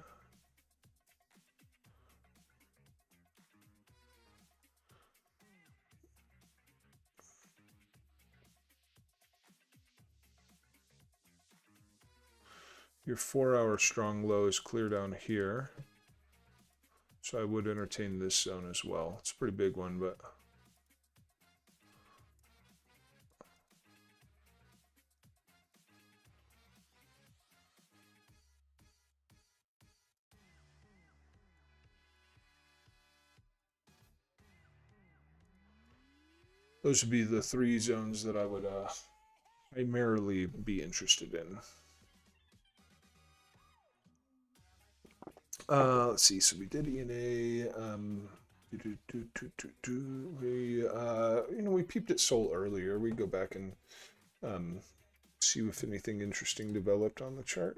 Your 4-hour strong low is clear down here. So I would entertain this zone as well. It's a pretty big one, but... those would be the three zones that I would primarily be interested in. Let's see. So we did ENA. We peeped at Sol earlier. We go back and see if anything interesting developed on the chart.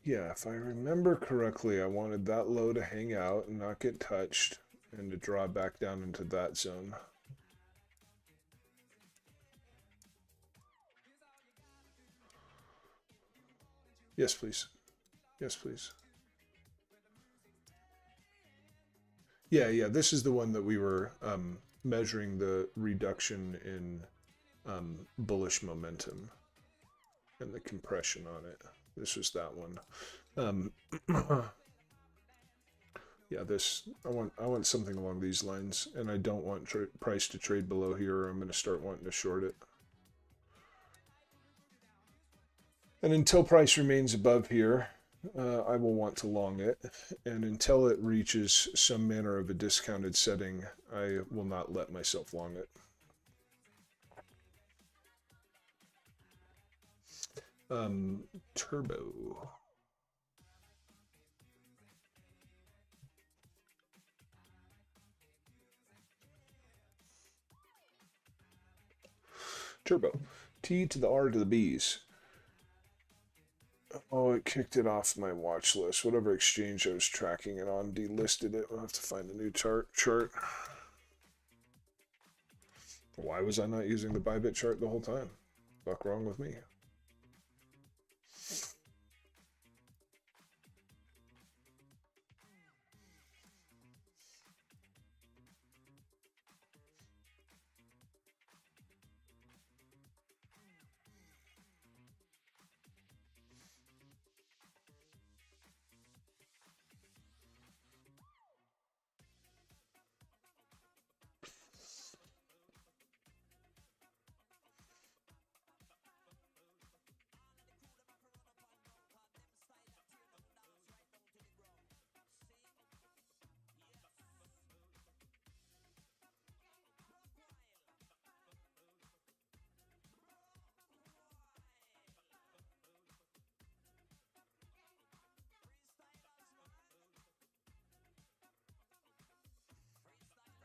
Yeah, if I remember correctly, I wanted that low to hang out and not get touched and to draw back down into that zone. Yes, please. Yes, please. Yeah, this is the one that we were measuring the reduction in bullish momentum and the compression on it. This was that one. Yeah, I want something along these lines, and I don't want price to trade below here, or I'm going to start wanting to short it. And until price remains above here, I will want to long it, and until it reaches some manner of a discounted setting, I will not let myself long it. Turbo. Turbo. T to the R to the B's. Oh, it kicked it off my watch list. Whatever exchange I was tracking it on delisted it. I'll have to find a new chart. Why was I not using the Bybit chart the whole time? Fuck wrong with me?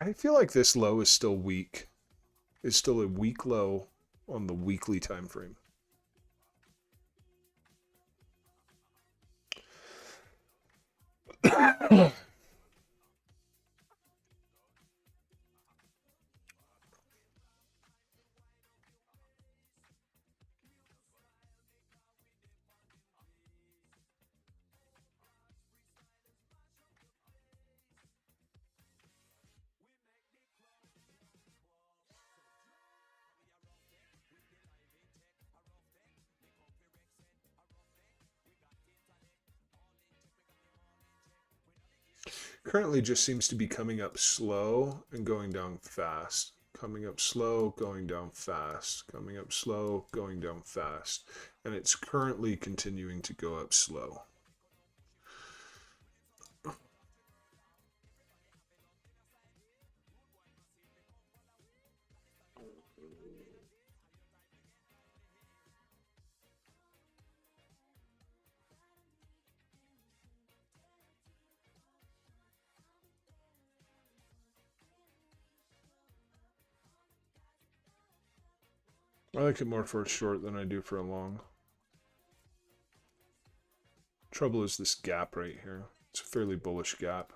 I feel like this low is still weak. Is still a weak low on the weekly time frame. Currently just seems to be coming up slow and going down fast. Coming up slow, going down fast. Coming up slow, going down fast. And it's currently continuing to go up slow. I like it more for a short than I do for a long. Trouble is this gap right here. It's a fairly bullish gap.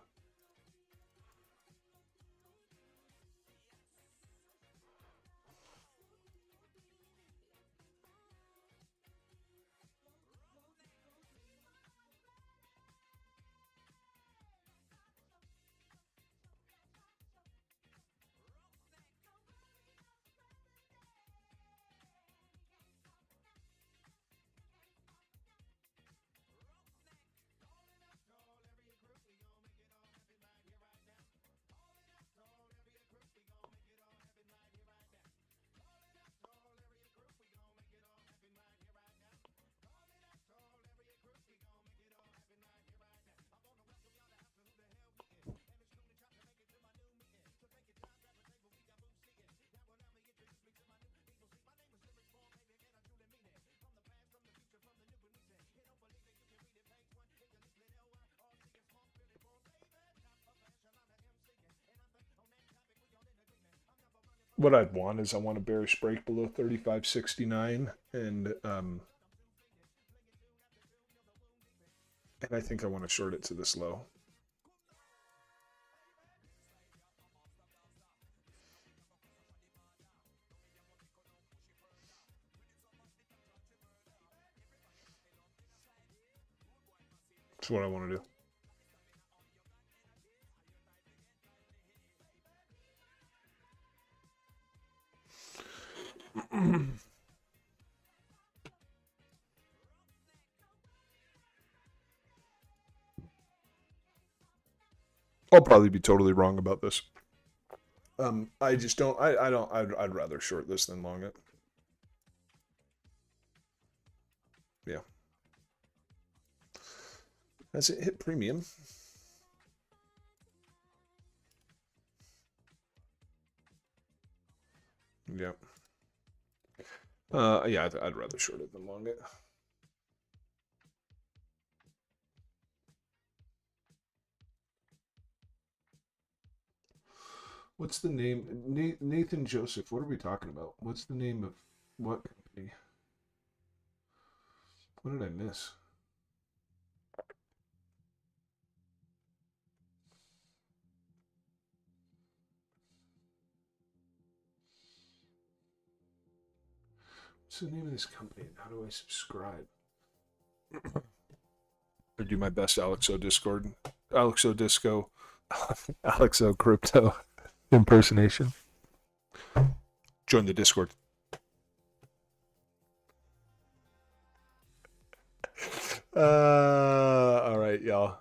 What I'd want is I want a bearish break below 35.69 and I think I want to short it to this low. That's what I want to do. I'll probably be totally wrong about this. I just don't. I'd rather short this than long it. Yeah. Has it hit premium? Yeah. Yeah, I'd rather short it than long it. What's the name? Nathan Joseph. What are we talking about? What's the name of what company? What did I miss? What's the name of this company? How do I subscribe? Or do my best Alexo Discord, Alexo Disco, Alexo Crypto impersonation. Join the Discord. All right, y'all.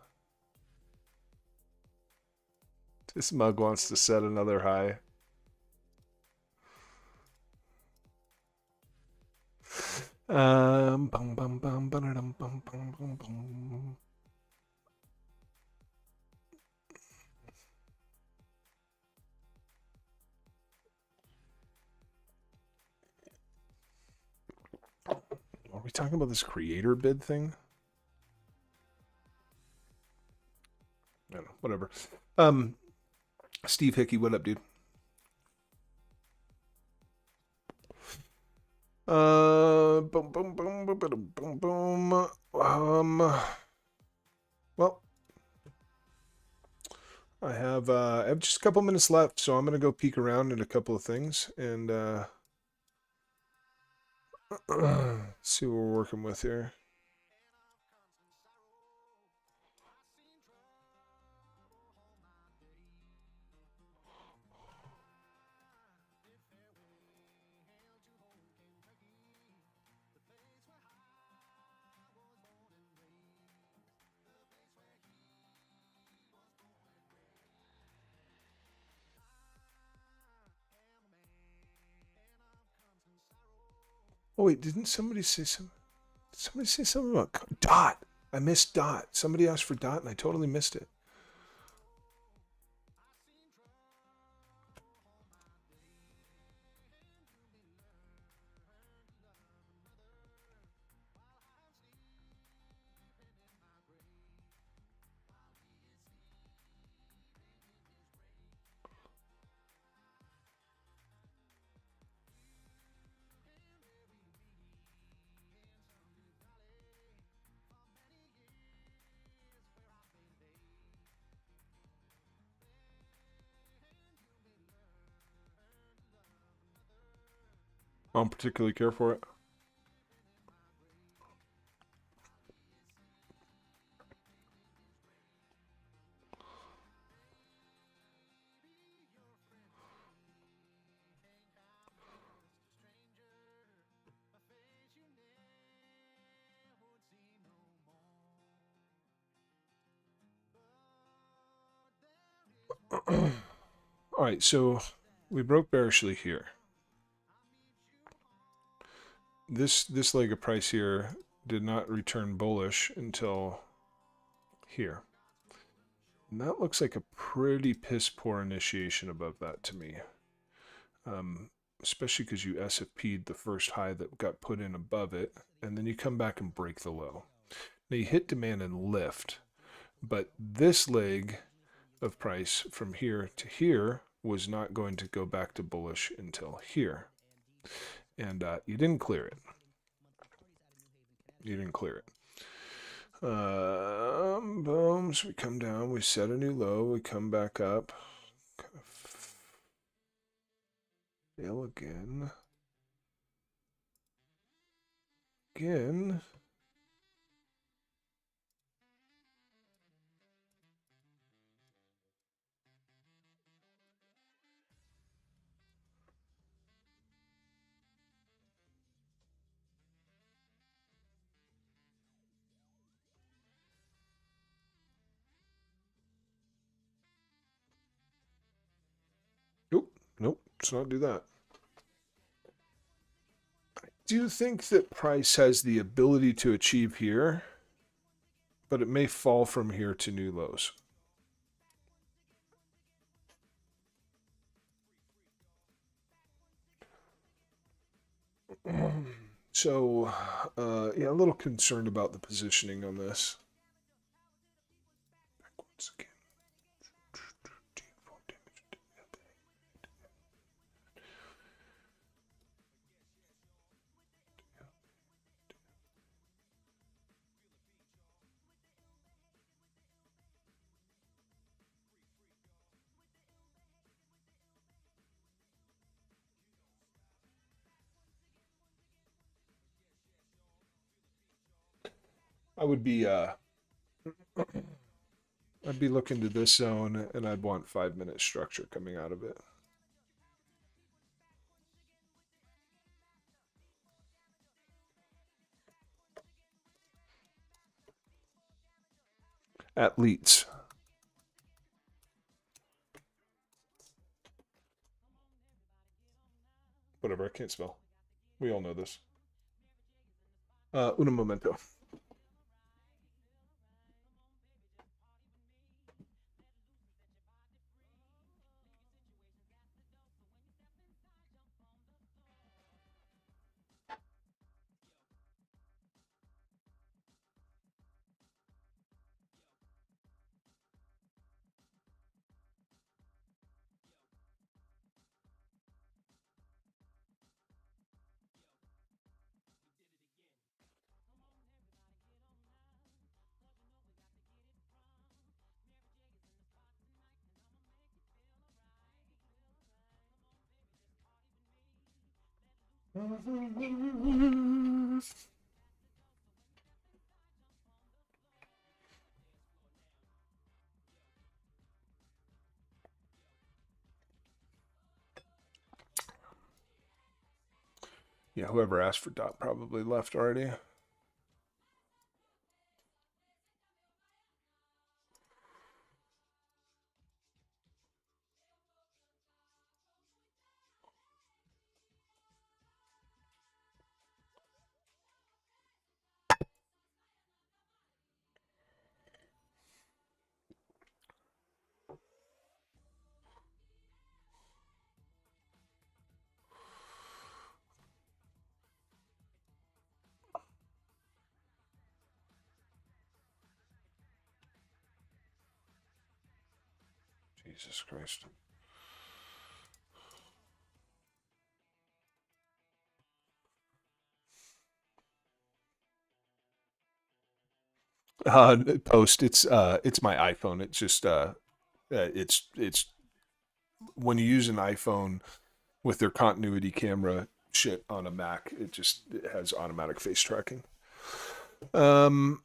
This mug wants to set another high. Bum, bum, bum, bum, bum, bum, bum, bum. Are we talking about this creator bid thing? I don't know, whatever. Steve Hickey, what up, dude? Boom, boom, boom, boom, boom, boom, boom. Well, I have just a couple minutes left, so I'm gonna go peek around at a couple of things and see what we're working with here. Oh wait, didn't somebody say something? Did somebody say something about Dot? I missed Dot. Somebody asked for Dot, and I totally missed it. I don't particularly care for it. All right, so we broke bearishly here. This leg of price here did not return bullish until here. And that looks like a pretty piss poor initiation above that to me. Especially because you SFP'd the first high that got put in above it, and then you come back and break the low. Now you hit demand and lift, but this leg of price from here to here was not going to go back to bullish until here. And you didn't clear it. You didn't clear it. Boom. So we come down, we set a new low, we come back up. Kind of fail again. Again. Nope, let's not do that. I do think that price has the ability to achieve here, but it may fall from here to new lows. So, yeah, a little concerned about the positioning on this. Backwards again. I would be I'd be looking to this zone and I'd want 5-minute structure coming out of it. Athletes. Whatever, I can't spell. We all know this. Un momento. Yeah, whoever asked for Dot probably left already. Jesus Christ. Post. It's my iPhone. It's just it's when you use an iPhone with their continuity camera shit on a Mac, it has automatic face tracking. All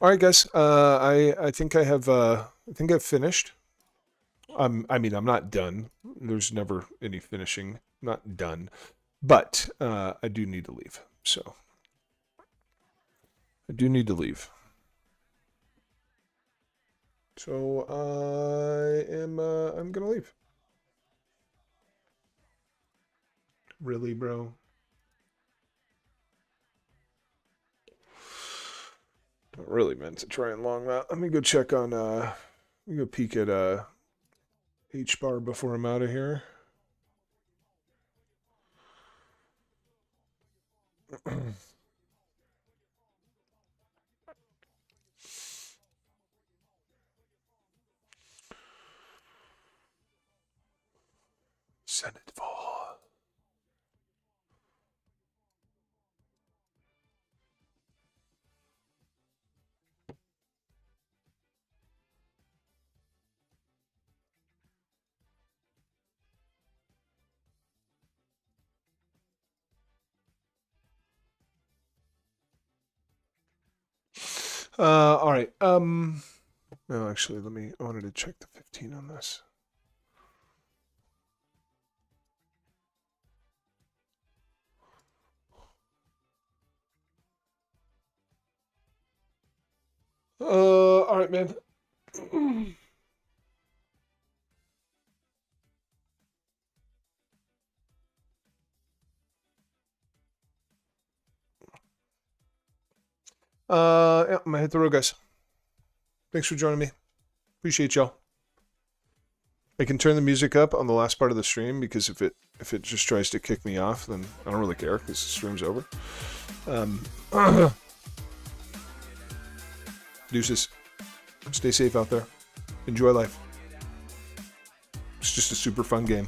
right, guys. I think I've finished. I mean, I'm not done. There's never any finishing. I'm not done, but I do need to leave. So I do need to leave. So I'm gonna leave. Really, bro? I really meant to try and long that. Let me go check on let me go peek at H bar before I'm out of here. Send it for. All right. No, actually, I wanted to check the 15 on this. All right, man. Yeah, I'm gonna hit the road, guys. Thanks for joining me. Appreciate y'all. I can turn the music up on the last part of the stream because if it just tries to kick me off, then I don't really care because the stream's over. Deuces. Stay safe out there. Enjoy life. It's just a super fun game.